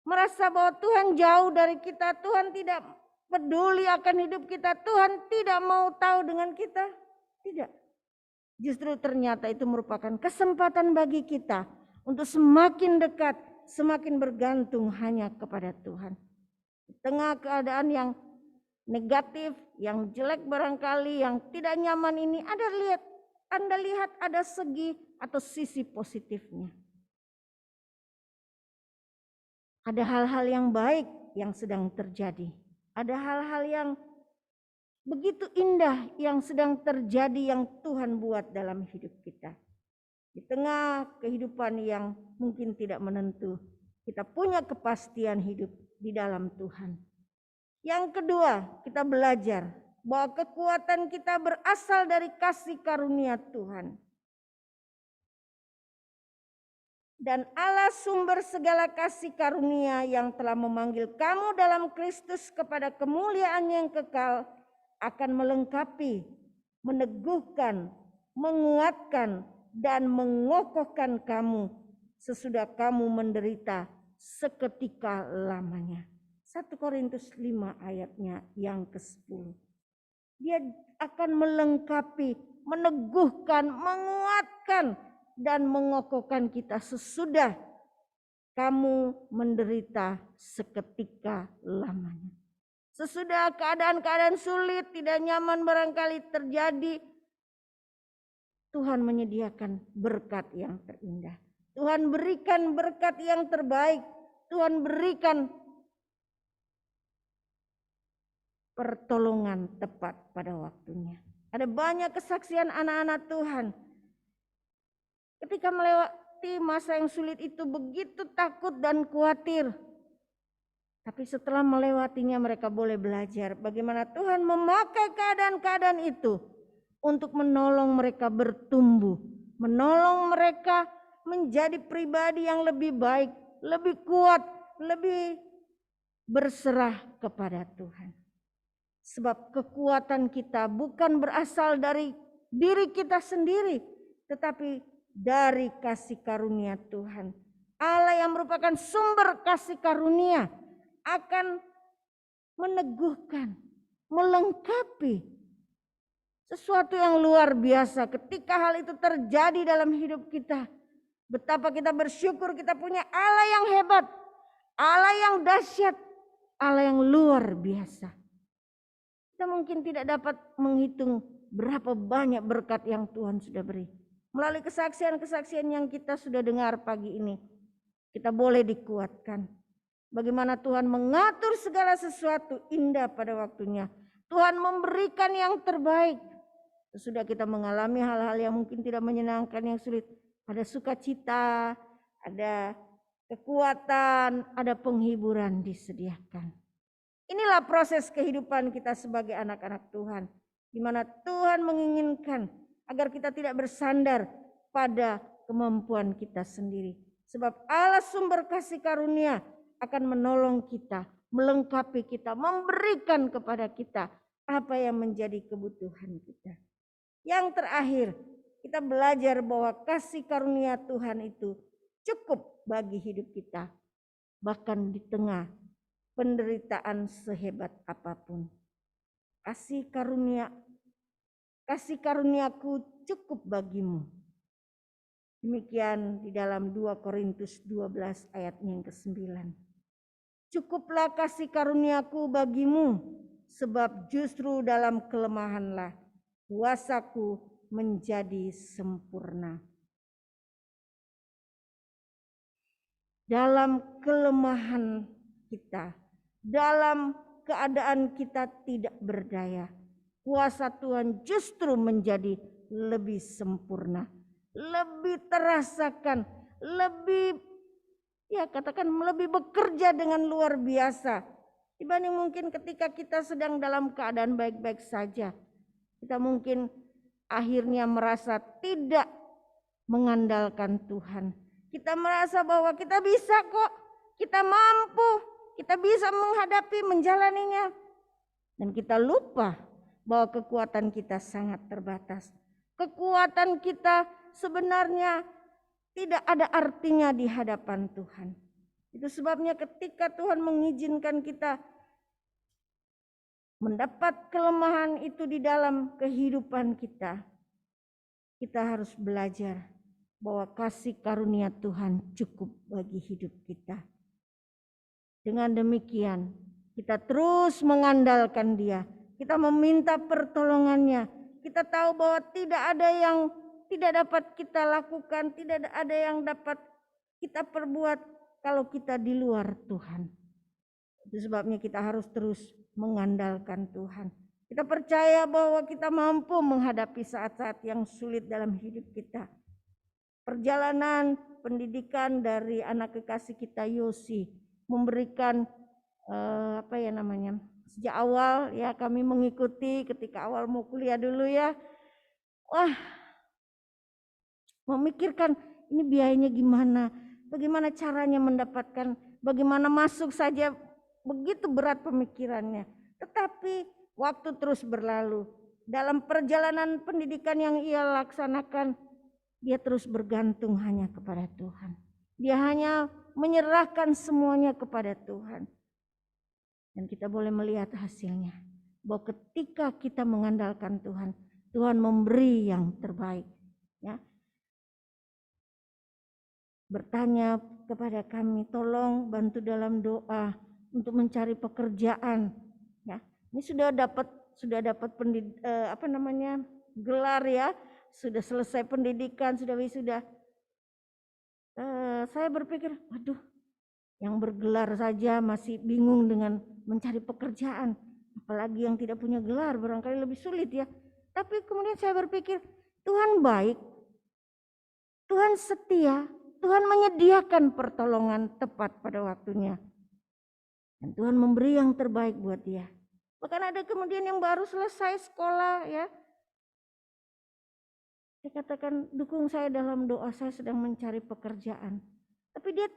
merasa bahwa Tuhan jauh dari kita, Tuhan tidak peduli akan hidup kita, Tuhan tidak mau tahu dengan kita? Tidak. Justru ternyata itu merupakan kesempatan bagi kita untuk semakin dekat, semakin bergantung hanya kepada Tuhan. Di tengah keadaan yang negatif, yang jelek barangkali, yang tidak nyaman ini, Anda lihat ada segi atau sisi positifnya. Ada hal-hal yang baik yang sedang terjadi. Ada hal-hal yang begitu indah yang sedang terjadi yang Tuhan buat dalam hidup kita. Di tengah kehidupan yang mungkin tidak menentu, kita punya kepastian hidup di dalam Tuhan. Yang kedua, kita belajar bahwa kekuatan kita berasal dari kasih karunia Tuhan. Dan Allah sumber segala kasih karunia yang telah memanggil kamu dalam Kristus kepada kemuliaan yang kekal akan melengkapi, meneguhkan, menguatkan, dan mengokohkan kamu sesudah kamu menderita seketika lamanya. 1 Korintus 5 ayatnya yang ke-10. Dia akan melengkapi, meneguhkan, menguatkan, dan mengokohkan kita sesudah kamu menderita seketika lamanya. Sesudah keadaan-keadaan sulit, tidak nyaman barangkali terjadi, Tuhan menyediakan berkat yang terindah. Tuhan berikan berkat yang terbaik. Tuhan berikan pertolongan tepat pada waktunya. Ada banyak kesaksian anak-anak Tuhan. Ketika melewati masa yang sulit itu begitu takut dan khawatir. Tapi setelah melewatinya mereka boleh belajar bagaimana Tuhan memakai keadaan-keadaan itu untuk menolong mereka bertumbuh. Menolong mereka menjadi pribadi yang lebih baik, lebih kuat, lebih berserah kepada Tuhan. Sebab kekuatan kita bukan berasal dari diri kita sendiri, tetapi dari kasih karunia Tuhan. Allah yang merupakan sumber kasih karunia akan meneguhkan, melengkapi sesuatu yang luar biasa. Ketika hal itu terjadi dalam hidup kita, betapa kita bersyukur kita punya Allah yang hebat, Allah yang dahsyat, Allah yang luar biasa. Kita mungkin tidak dapat menghitung berapa banyak berkat yang Tuhan sudah beri. Melalui kesaksian-kesaksian yang kita sudah dengar pagi ini, kita boleh dikuatkan. Bagaimana Tuhan mengatur segala sesuatu indah pada waktunya. Tuhan memberikan yang terbaik. Sesudah kita mengalami hal-hal yang mungkin tidak menyenangkan, yang sulit, ada sukacita, ada kekuatan, ada penghiburan disediakan. Inilah proses kehidupan kita sebagai anak-anak Tuhan, di mana Tuhan menginginkan agar kita tidak bersandar pada kemampuan kita sendiri. Sebab Allah sumber kasih karunia akan menolong kita, melengkapi kita, memberikan kepada kita apa yang menjadi kebutuhan kita. Yang terakhir, kita belajar bahwa kasih karunia Tuhan itu cukup bagi hidup kita. Bahkan di tengah penderitaan sehebat apapun. Kasih karuniaku cukup bagimu. Demikian di dalam 2 Korintus 12 ayatnya yang ke-9. Cukuplah kasih karuniaku bagimu, sebab justru dalam kelemahanlah kuasaku menjadi sempurna. Dalam kelemahan kita, dalam keadaan kita tidak berdaya, kuasa Tuhan justru menjadi lebih sempurna, lebih terasakan, lebih lebih bekerja dengan luar biasa dibanding mungkin ketika kita sedang dalam keadaan baik-baik saja. Kita mungkin akhirnya merasa tidak mengandalkan Tuhan. Kita merasa bahwa kita bisa kok, kita mampu, kita bisa menghadapi, menjalaninya. Dan kita lupa bahwa kekuatan kita sangat terbatas. Kekuatan kita sebenarnya tidak ada artinya di hadapan Tuhan. Itu sebabnya ketika Tuhan mengizinkan kita mendapat kelemahan itu di dalam kehidupan kita, kita harus belajar bahwa kasih karunia Tuhan cukup bagi hidup kita. Dengan demikian, kita terus mengandalkan Dia. Kita meminta pertolongannya. Kita tahu bahwa tidak ada yang tidak dapat kita lakukan, tidak ada yang dapat kita perbuat kalau kita di luar Tuhan. Itu sebabnya kita harus terus mengandalkan Tuhan. Kita percaya bahwa kita mampu menghadapi saat-saat yang sulit dalam hidup kita. Perjalanan pendidikan dari anak kekasih kita Yosi memberikan sejak awal ya kami mengikuti ketika awal mau kuliah dulu ya. Wah, memikirkan ini biayanya gimana, Bagaimana caranya mendapatkan, bagaimana masuk saja begitu berat pemikirannya. Tetapi waktu terus berlalu. Dalam perjalanan pendidikan yang ia laksanakan, dia terus bergantung hanya kepada Tuhan. Dia hanya menyerahkan semuanya kepada Tuhan. Dan kita boleh melihat hasilnya. Bahwa ketika kita mengandalkan Tuhan, Tuhan memberi yang terbaik. Ya. Bertanya kepada kami, tolong bantu dalam doa untuk mencari pekerjaan. Ya. Ini sudah dapat gelar ya, sudah selesai pendidikan, sudah wisuda. Saya berpikir, waduh, yang bergelar saja masih bingung dengan mencari pekerjaan, apalagi yang tidak punya gelar barangkali lebih sulit ya. Tapi kemudian saya berpikir, Tuhan baik, Tuhan setia, Tuhan menyediakan pertolongan tepat pada waktunya. Dan Tuhan memberi yang terbaik buat dia. Bahkan ada kemudian yang baru selesai sekolah ya. Saya katakan, dukung saya dalam doa, saya sedang mencari pekerjaan. Tapi dia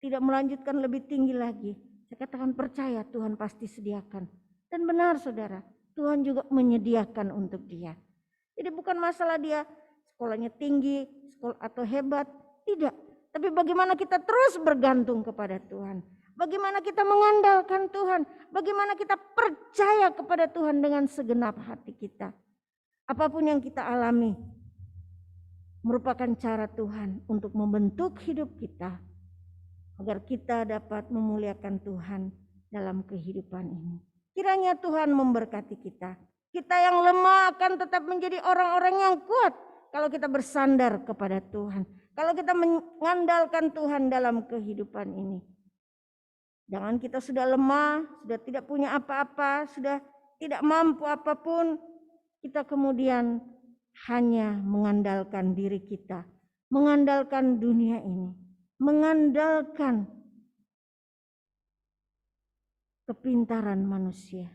tidak melanjutkan lebih tinggi lagi. Saya katakan, percaya Tuhan pasti sediakan. Dan benar saudara, Tuhan juga menyediakan untuk dia. Jadi bukan masalah dia sekolahnya tinggi atau hebat, tidak. Tapi bagaimana kita terus bergantung kepada Tuhan. Bagaimana kita mengandalkan Tuhan. Bagaimana kita percaya kepada Tuhan dengan segenap hati kita. Apapun yang kita alami merupakan cara Tuhan untuk membentuk hidup kita. Agar kita dapat memuliakan Tuhan dalam kehidupan ini. Kiranya Tuhan memberkati kita. Kita yang lemah akan tetap menjadi orang-orang yang kuat kalau kita bersandar kepada Tuhan. Kalau kita mengandalkan Tuhan dalam kehidupan ini. Jangan kita sudah lemah, sudah tidak punya apa-apa, sudah tidak mampu apapun. Kita kemudian hanya mengandalkan diri kita. Mengandalkan dunia ini. Mengandalkan kepintaran manusia.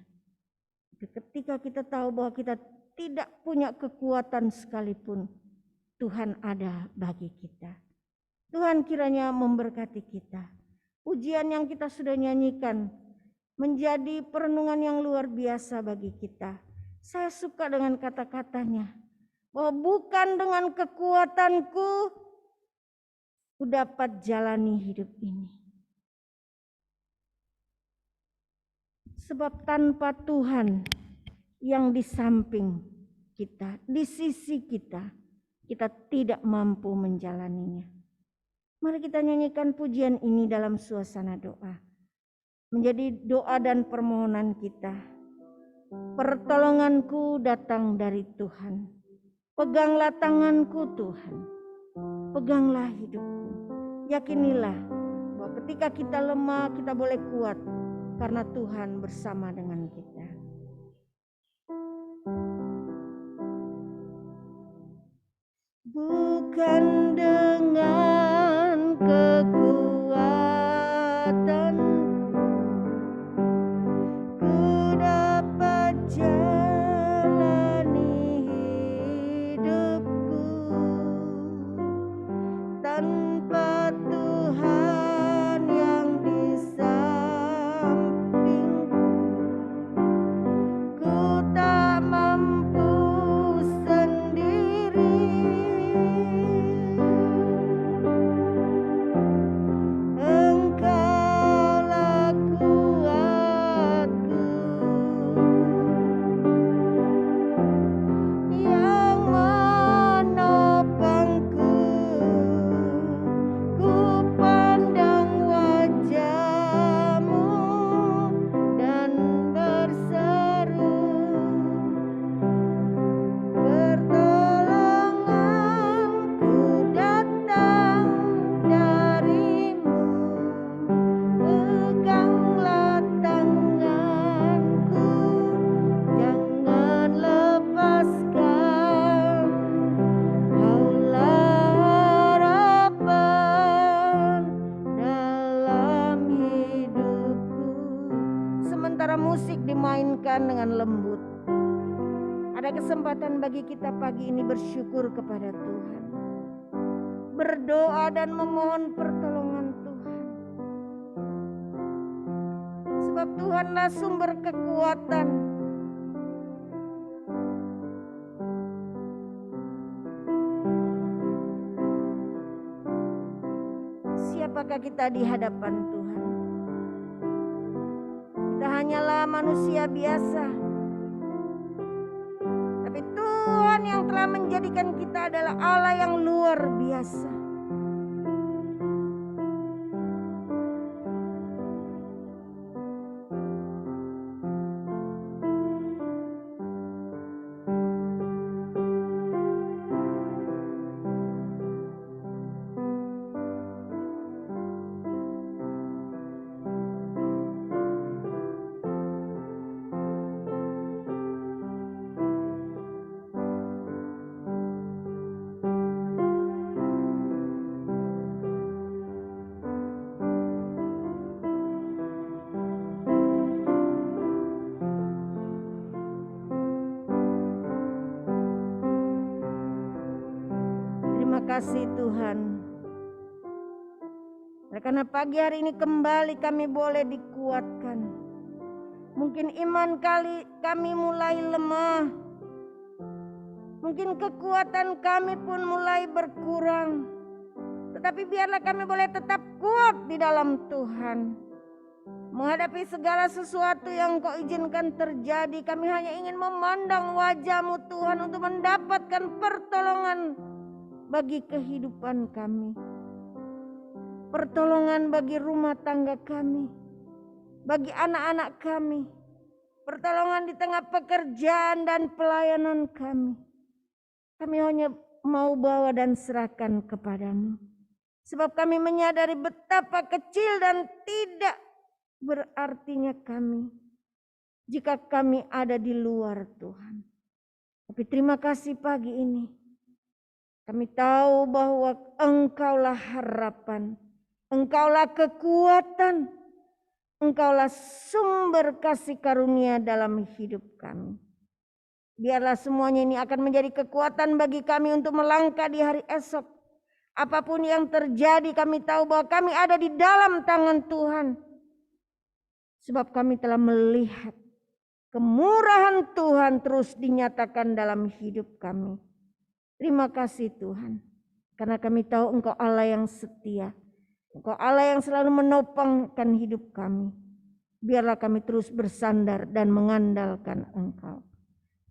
Ketika kita tahu bahwa kita tidak punya kekuatan sekalipun, Tuhan ada bagi kita. Tuhan kiranya memberkati kita. Ujian yang kita sudah nyanyikan menjadi perenungan yang luar biasa bagi kita. Saya suka dengan kata-katanya, bahwa bukan dengan kekuatanku ku dapat jalani hidup ini. Sebab tanpa Tuhan yang di samping kita, di sisi kita, kita tidak mampu menjalaninya. Mari kita nyanyikan pujian ini dalam suasana doa. Menjadi doa dan permohonan kita. Pertolonganku datang dari Tuhan. Peganglah tanganku Tuhan. Peganglah hidupku. Yakinilah bahwa ketika kita lemah kita boleh kuat. Karena Tuhan bersama dengan kita. Bukan dengan kekuatanku ku dapat jalani hidupku. Tanpa Tuhan yang di sampingku, ku tak mampu sendiri. Engkaulah kuatku yang menopangku. Ku pandang wajah-Mu dan berseru, pertolonganku datang dari-Mu. Peganglah tanganku, jangan lepaskan. Kaulah harapan dalam hidupku. Sementara musik dimainkan dengan lembut, ada kesempatan bagi kita pagi ini bersyukur kepada Tuhan. berdoa dan memohon pertolongan Tuhan. Sebab Tuhanlah sumber kekuatan. Siapakah kita di hadapan Tuhan? Kita hanyalah manusia biasa. Tapi Tuhan yang telah menjadikan kita adalah Allah yang luar biasa. Terima kasih Tuhan. Karena pagi hari ini kembali kami boleh dikuatkan. Mungkin iman kami mulai lemah. Mungkin kekuatan kami pun mulai berkurang. Tetapi biarlah kami boleh tetap kuat di dalam Tuhan. Menghadapi segala sesuatu yang Kau izinkan terjadi, kami hanya ingin memandang wajah-Mu Tuhan untuk mendapatkan pertolongan bagi kehidupan kami, pertolongan bagi rumah tangga kami, bagi anak-anak kami, pertolongan di tengah pekerjaan dan pelayanan kami. Kami hanya mau bawa dan serahkan kepadamu, sebab kami menyadari betapa kecil dan tidak berartinya kami jika kami ada di luar Tuhan. Tapi terima kasih pagi ini. Kami tahu bahwa Engkaulah harapan, Engkaulah kekuatan, Engkaulah sumber kasih karunia dalam hidup kami. Biarlah semuanya ini akan menjadi kekuatan bagi kami untuk melangkah di hari esok. Apapun yang terjadi, kami tahu bahwa kami ada di dalam tangan Tuhan. Sebab kami telah melihat kemurahan Tuhan terus dinyatakan dalam hidup kami. Terima kasih Tuhan, karena kami tahu Engkau Allah yang setia. Engkau Allah yang selalu menopangkan hidup kami. Biarlah kami terus bersandar dan mengandalkan Engkau.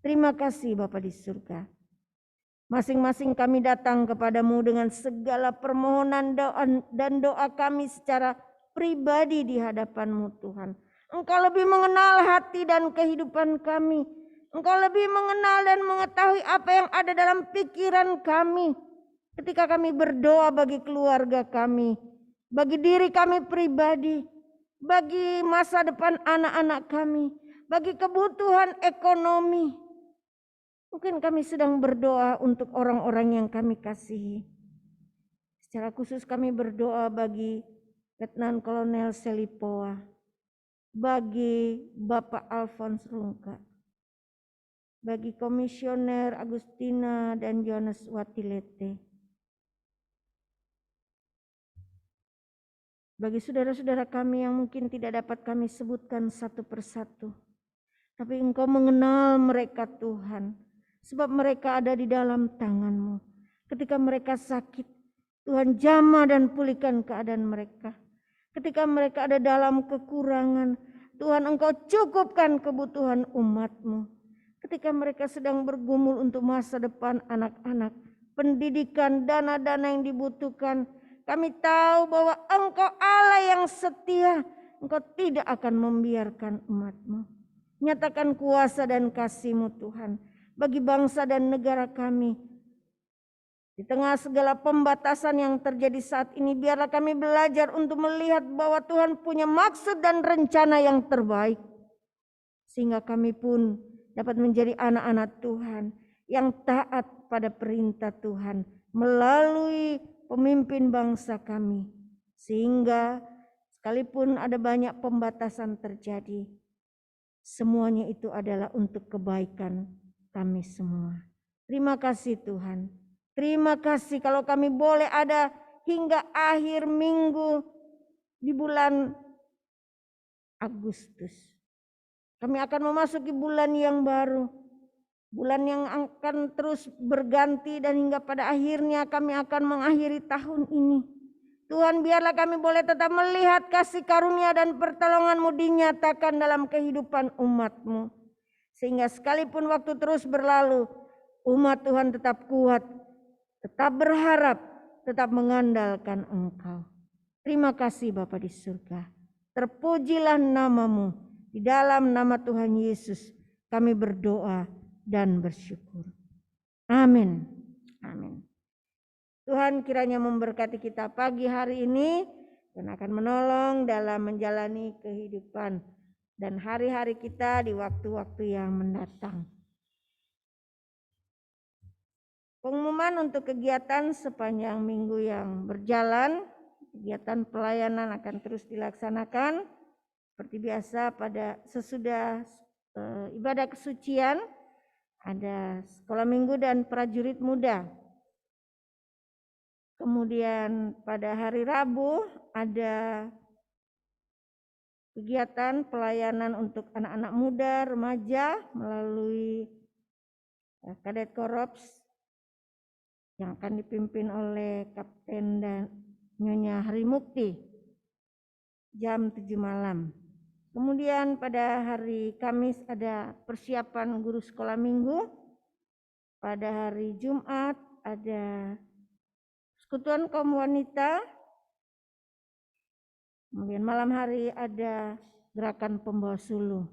Terima kasih Bapa di surga. Masing-masing kami datang kepadamu dengan segala permohonan dan doa kami secara pribadi di hadapan-Mu Tuhan. Engkau lebih mengenal hati dan kehidupan kami. Engkau lebih mengenal dan mengetahui apa yang ada dalam pikiran kami ketika kami berdoa bagi keluarga kami, bagi diri kami pribadi, bagi masa depan anak-anak kami, bagi kebutuhan ekonomi. Mungkin kami sedang berdoa untuk orang-orang yang kami kasihi. Secara khusus kami berdoa bagi Letnan Kolonel Selipoa, bagi Bapak Alphonse Rungka, bagi Komisioner Agustina dan Jonas Watilete, bagi saudara-saudara kami yang mungkin tidak dapat kami sebutkan satu persatu, tapi Engkau mengenal mereka Tuhan, sebab mereka ada di dalam tangan-Mu. Ketika mereka sakit, Tuhan jamah dan pulihkan keadaan mereka. Ketika mereka ada dalam kekurangan, Tuhan Engkau cukupkan kebutuhan umat-Mu. Ketika mereka sedang bergumul untuk masa depan anak-anak, pendidikan, dana-dana yang dibutuhkan, kami tahu bahwa Engkau Allah yang setia. Engkau tidak akan membiarkan umat-Mu. Nyatakan kuasa dan kasih-Mu Tuhan bagi bangsa dan negara kami. Di tengah segala pembatasan yang terjadi saat ini, biarlah kami belajar untuk melihat bahwa Tuhan punya maksud dan rencana yang terbaik. Sehingga kami pun dapat menjadi anak-anak Tuhan yang taat pada perintah Tuhan melalui pemimpin bangsa kami. Sehingga sekalipun ada banyak pembatasan terjadi, semuanya itu adalah untuk kebaikan kami semua. Terima kasih Tuhan. Terima kasih kalau kami boleh ada hingga akhir minggu di bulan Agustus. Kami akan memasuki bulan yang baru. Bulan yang akan terus berganti dan hingga pada akhirnya kami akan mengakhiri tahun ini. Tuhan, biarlah kami boleh tetap melihat kasih karunia dan pertolongan-Mu dinyatakan dalam kehidupan umat-Mu. Sehingga sekalipun waktu terus berlalu, umat Tuhan tetap kuat, tetap berharap, tetap mengandalkan Engkau. Terima kasih Bapa di surga. Terpujilah nama-Mu. Di dalam nama Tuhan Yesus kami berdoa dan bersyukur. Amin. Amin. Tuhan kiranya memberkati kita pagi hari ini dan akan menolong dalam menjalani kehidupan dan hari-hari kita di waktu-waktu yang mendatang. Pengumuman untuk kegiatan sepanjang minggu yang berjalan, kegiatan pelayanan akan terus dilaksanakan seperti biasa pada sesudah ibadah kesucian. Ada sekolah minggu dan prajurit muda. Kemudian pada hari Rabu ada kegiatan pelayanan untuk anak-anak muda, remaja melalui Kadet Korps yang akan dipimpin oleh Kapten dan Nyonya Harimukti jam 7 malam. Kemudian pada hari Kamis ada persiapan guru sekolah minggu. Pada hari Jumat ada persekutuan kaum wanita. Kemudian malam hari ada gerakan pembawa suluh.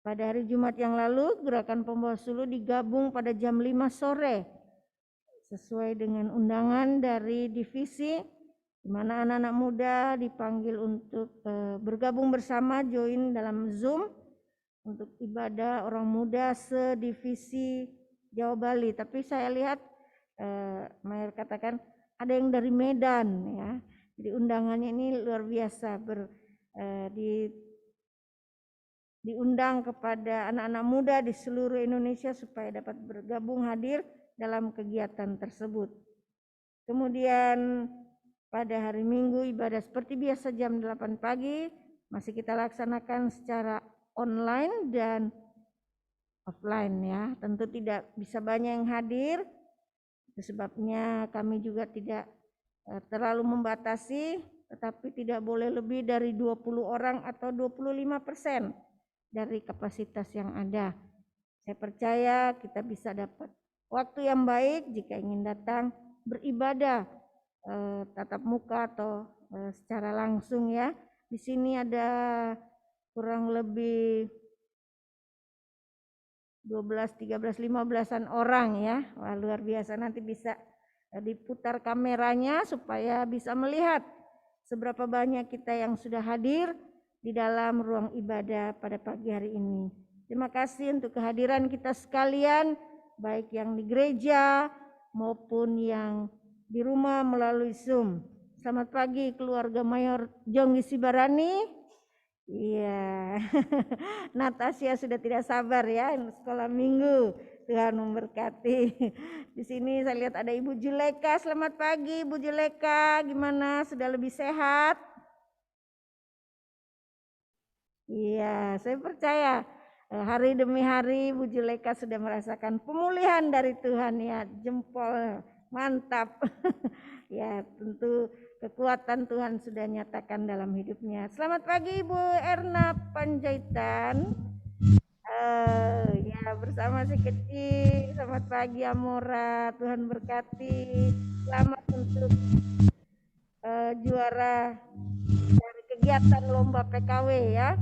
Pada hari Jumat yang lalu gerakan pembawa suluh digabung pada jam 5 sore. Sesuai dengan undangan dari divisi, di mana anak-anak muda dipanggil untuk bergabung bersama, join dalam Zoom untuk ibadah orang muda sedivisi Jawa Bali. Tapi saya lihat Mayor katakan ada yang dari Medan ya. Jadi undangannya ini luar biasa, diundang kepada anak-anak muda di seluruh Indonesia supaya dapat bergabung hadir dalam kegiatan tersebut. Kemudian pada hari Minggu ibadah seperti biasa jam 8 pagi masih kita laksanakan secara online dan offline ya. Tentu tidak bisa banyak yang hadir. Itu sebabnya kami juga tidak terlalu membatasi, tetapi tidak boleh lebih dari 20 orang atau 25% dari kapasitas yang ada. Saya percaya kita bisa dapat waktu yang baik jika ingin datang beribadah tatap muka atau secara langsung ya. Di sini ada kurang lebih 12, 13, 15-an orang ya. Wah, luar biasa, nanti bisa diputar kameranya supaya bisa melihat seberapa banyak kita yang sudah hadir di dalam ruang ibadah pada pagi hari ini. Terima kasih untuk kehadiran kita sekalian, baik yang di gereja maupun yang di rumah melalui Zoom. Selamat pagi keluarga Mayor Jonggi Sibarani. Iya, Natasha sudah tidak sabar ya sekolah minggu. Tuhan memberkati. Di sini saya lihat ada Ibu Juleka. Selamat pagi Ibu Juleka. Gimana? Sudah lebih sehat? Iya, saya percaya hari demi hari Bu Juleka sudah merasakan pemulihan dari Tuhan ya. Jempol mantap. Ya, tentu kekuatan Tuhan sudah nyatakan dalam hidupnya. Selamat pagi Ibu Erna Panjaitan. Ya, bersama si kecil. Selamat pagi Amora. Tuhan berkati. Selamat untuk juara dari kegiatan lomba PKW ya.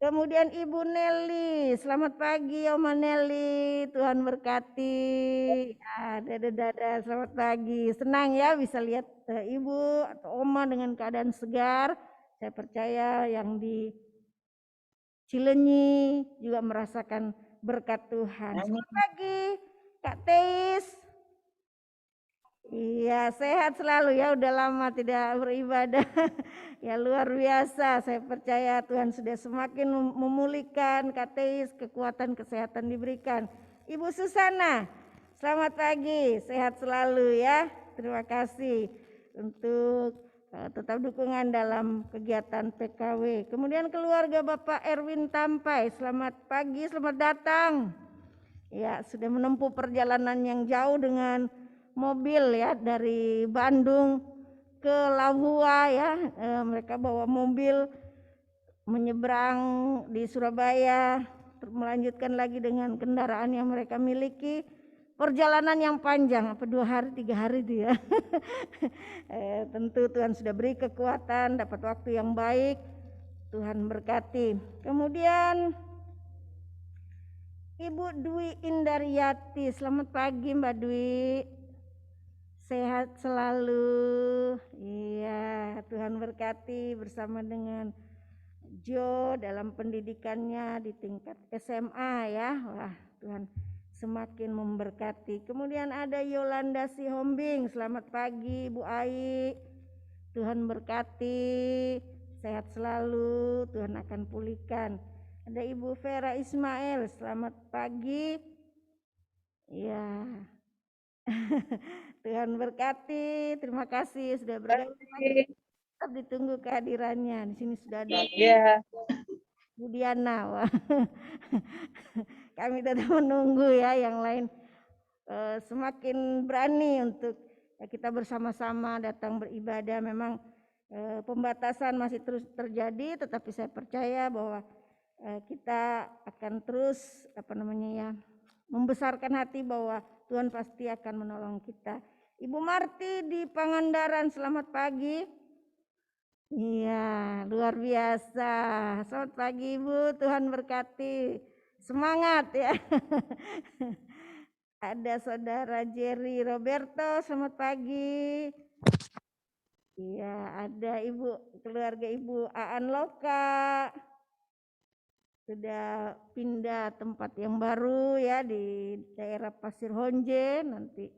Kemudian Ibu Nelly, selamat pagi Oma Nelly, Tuhan berkati. Dada, selamat pagi. Senang ya bisa lihat Ibu atau Oma dengan keadaan segar. Saya percaya yang di Cilenyi juga merasakan berkat Tuhan. Selamat pagi Kak Teis. Iya, sehat selalu ya, udah lama tidak beribadah. Ya luar biasa, saya percaya Tuhan sudah semakin memulihkan Kak Teis, kekuatan kesehatan diberikan. Ibu Susana, Selamat pagi, sehat selalu ya. Terima kasih untuk tetap dukungan dalam kegiatan PKW. Kemudian keluarga Bapak Erwin Tampai, selamat pagi, selamat datang. Ya, sudah menempuh perjalanan yang jauh dengan mobil ya, dari Bandung ke Lahua ya. Mereka bawa mobil menyeberang di Surabaya, melanjutkan lagi dengan kendaraan yang mereka miliki. Perjalanan yang panjang, 2 hari 3 hari itu ya. Tentu Tuhan sudah beri kekuatan, dapat waktu yang baik. Tuhan berkati. Kemudian Ibu Dwi Indaryati, selamat pagi Mbak Dwi. Sehat selalu. Iya, Tuhan berkati bersama dengan Jo dalam pendidikannya di tingkat SMA ya. Wah, Tuhan semakin memberkati. Kemudian ada Yolanda Sihombing, selamat pagi Bu Ai. Tuhan berkati, sehat selalu, Tuhan akan pulihkan. Ada Ibu Vera Ismail, selamat pagi. Ya. Tuhan berkati, terima kasih sudah bergabung. Tetap ditunggu kehadirannya. Di sini sudah ada Bu Diana. Wah. Kami tetap menunggu ya, yang lain semakin berani untuk kita bersama-sama datang beribadah. Memang pembatasan masih terus terjadi, tetapi saya percaya bahwa kita akan terus membesarkan hati bahwa Tuhan pasti akan menolong kita. Ibu Marti di Pangandaran, selamat pagi. Iya, luar biasa. Selamat pagi Ibu, Tuhan berkati. Semangat ya. Ada saudara Jerry Roberto, selamat pagi. Iya, ada keluarga Ibu Aan Loka. Sudah pindah tempat yang baru ya di daerah Pasir Honje. Nanti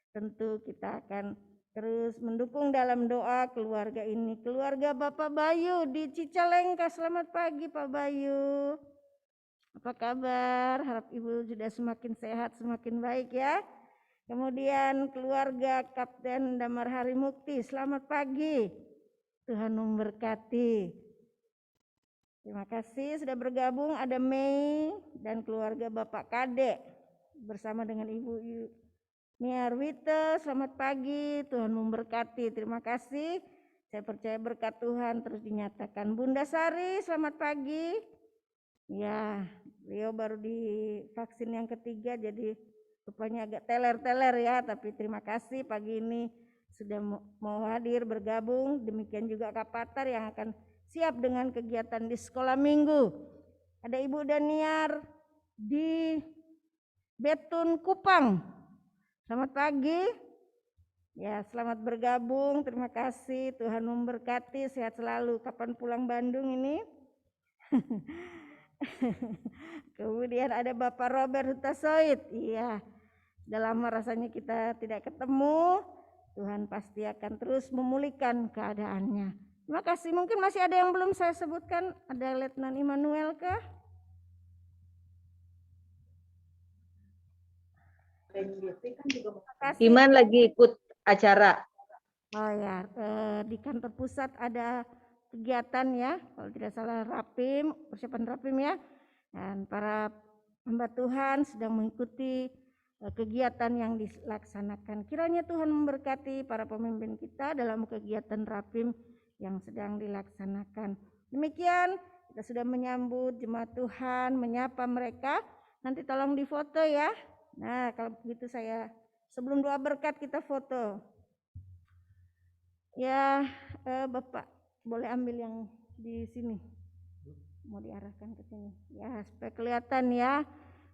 tentu kita akan terus mendukung dalam doa keluarga ini. Keluarga Bapak Bayu di Cicalengka, selamat pagi Pak Bayu. Apa kabar? Harap Ibu sudah semakin sehat, semakin baik ya. Kemudian keluarga Kapten Damar Harimukti, selamat pagi. Tuhan memberkati. Terima kasih sudah bergabung. Ada Mei dan keluarga Bapak Kade bersama dengan Ibu Niarwita, selamat pagi. Tuhan memberkati. Terima kasih. Saya percaya berkat Tuhan terus dinyatakan. Bunda Sari, selamat pagi. Ya, beliau baru divaksin yang ketiga, jadi rupanya agak teler-teler ya. Tapi terima kasih pagi ini sudah mau hadir bergabung. Demikian juga Kak Patar yang akan siap dengan kegiatan di sekolah minggu. Ada Ibu Daniar di Betun Kupang. Selamat pagi. Ya, selamat bergabung. Terima kasih. Tuhan memberkati. Sehat selalu. Kapan pulang Bandung ini? Kemudian ada Bapak Robert Hutasoid. Iya, sudah lama rasanya kita tidak ketemu. Tuhan pasti akan terus memulihkan keadaannya. Terima kasih. Mungkin masih ada yang belum saya sebutkan. Ada Letnan Immanuel kah? Iman lagi ikut acara. Oh ya, di kantor pusat ada kegiatan ya, kalau tidak salah Rapim, persiapan Rapim ya. Dan para hamba Tuhan sedang mengikuti kegiatan yang dilaksanakan. Kiranya Tuhan memberkati para pemimpin kita dalam kegiatan Rapim yang sedang dilaksanakan. Demikian, kita sudah menyambut jemaat Tuhan, menyapa mereka. Nanti tolong difoto ya. Nah, kalau begitu saya sebelum doa berkat kita foto. Ya, Bapak boleh ambil yang di sini. Mau diarahkan ke sini. Ya, supaya kelihatan ya,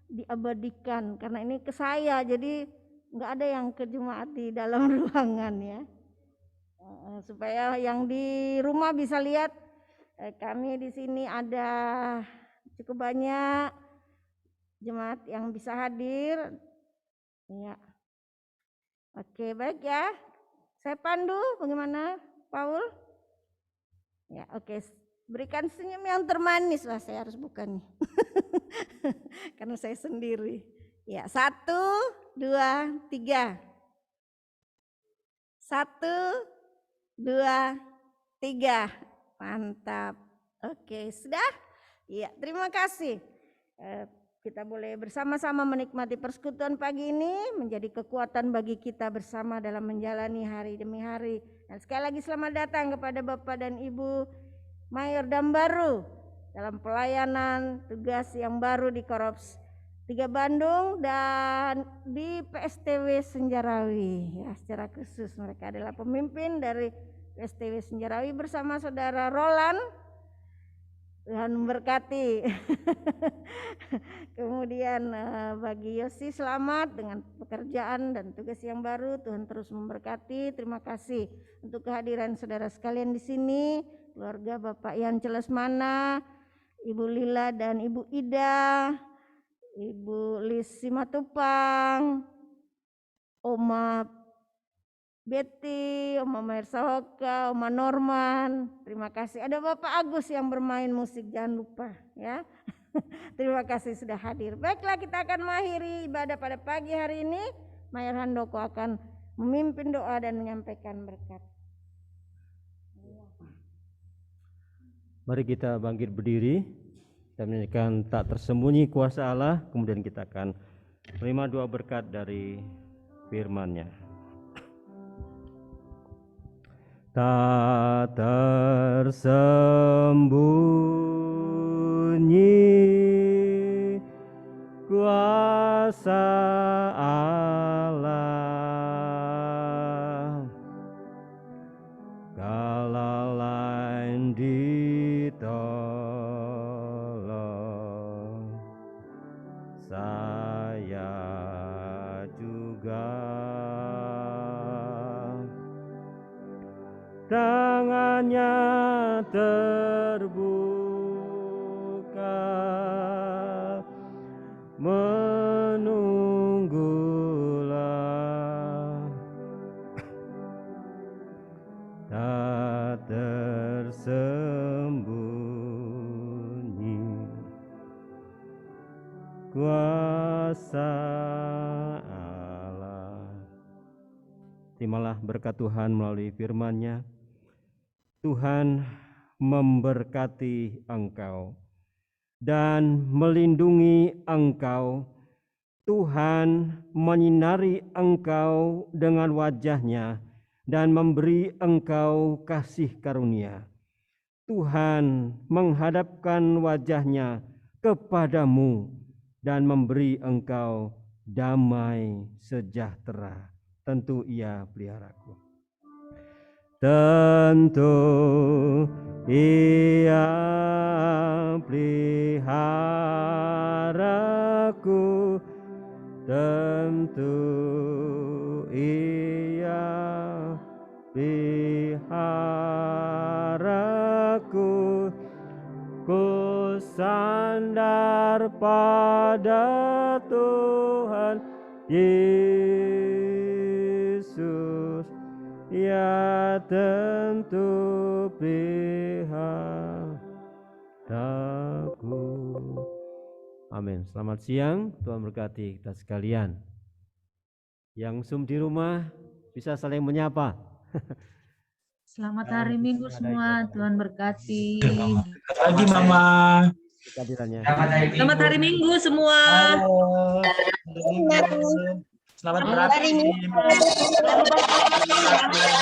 diabadikan. Karena ini ke saya, jadi nggak ada yang ke jemaat di dalam ruangan ya. Supaya yang di rumah bisa lihat, kami di sini ada cukup banyak jemaat yang bisa hadir. Ya. Oke, baik ya. Saya pandu, bagaimana Paul? Ya, oke. Berikan senyum yang termanis. Wah, saya harus buka nih. Karena saya sendiri. Ya, 1, 2, 3. 1, 2, 3. Mantap. Oke, sudah? Iya, terima kasih. Kita boleh bersama-sama menikmati persekutuan pagi ini, menjadi kekuatan bagi kita bersama dalam menjalani hari demi hari. Dan sekali lagi selamat datang kepada Bapak dan Ibu Mayor dan Baru dalam pelayanan tugas yang baru di Korps 3 Bandung dan di PSTW Senjarawi. Ya, secara khusus mereka adalah pemimpin dari PSTW Senjarawi bersama Saudara Roland. Tuhan memberkati. Kemudian bagi Yosi selamat dengan pekerjaan dan tugas yang baru. Tuhan terus memberkati. Terima kasih untuk kehadiran saudara sekalian di sini. Keluarga Bapak Yan Celesmana, Ibu Lila dan Ibu Ida, Ibu Lis Simatupang, Oma Betty, Oma Mersa Hoka, Oma Norman. Terima kasih. Ada Bapak Agus yang bermain musik, jangan lupa ya. Terima kasih sudah hadir. Baiklah, kita akan mengakhiri ibadah pada pagi hari ini. Mayor Handoko akan memimpin doa dan menyampaikan berkat. Mari kita bangkit berdiri dan menyanyikan tak tersembunyi kuasa Allah. Kemudian kita akan menerima doa berkat dari firman-Nya. Tak tersembunyi kuasa Allah, kala lain ditolong, saya juga. Tangannya terbuka menunggulah, tak tersembunyi kuasa Allah. Terimalah berkat Tuhan melalui firman-Nya. Tuhan memberkati engkau dan melindungi engkau. Tuhan menyinari engkau dengan wajah-Nya dan memberi engkau kasih karunia. Tuhan menghadapkan wajah-Nya kepadamu dan memberi engkau damai sejahtera. Tentu Ia peliharaku. Tentu Ia peliharaku, tentu Ia peliharaku. Ku sandar pada Tuhan Yesus, Ia tentu peliharaku. Amin. Selamat siang, Tuhan berkati kita sekalian. Yang Zoom di rumah bisa saling menyapa. Selamat hari Minggu semua, Tuhan berkati. Selamat pagi Mama. Selamat hari Minggu semua. Halo. Selamat hari Minggu. Selamat berarti.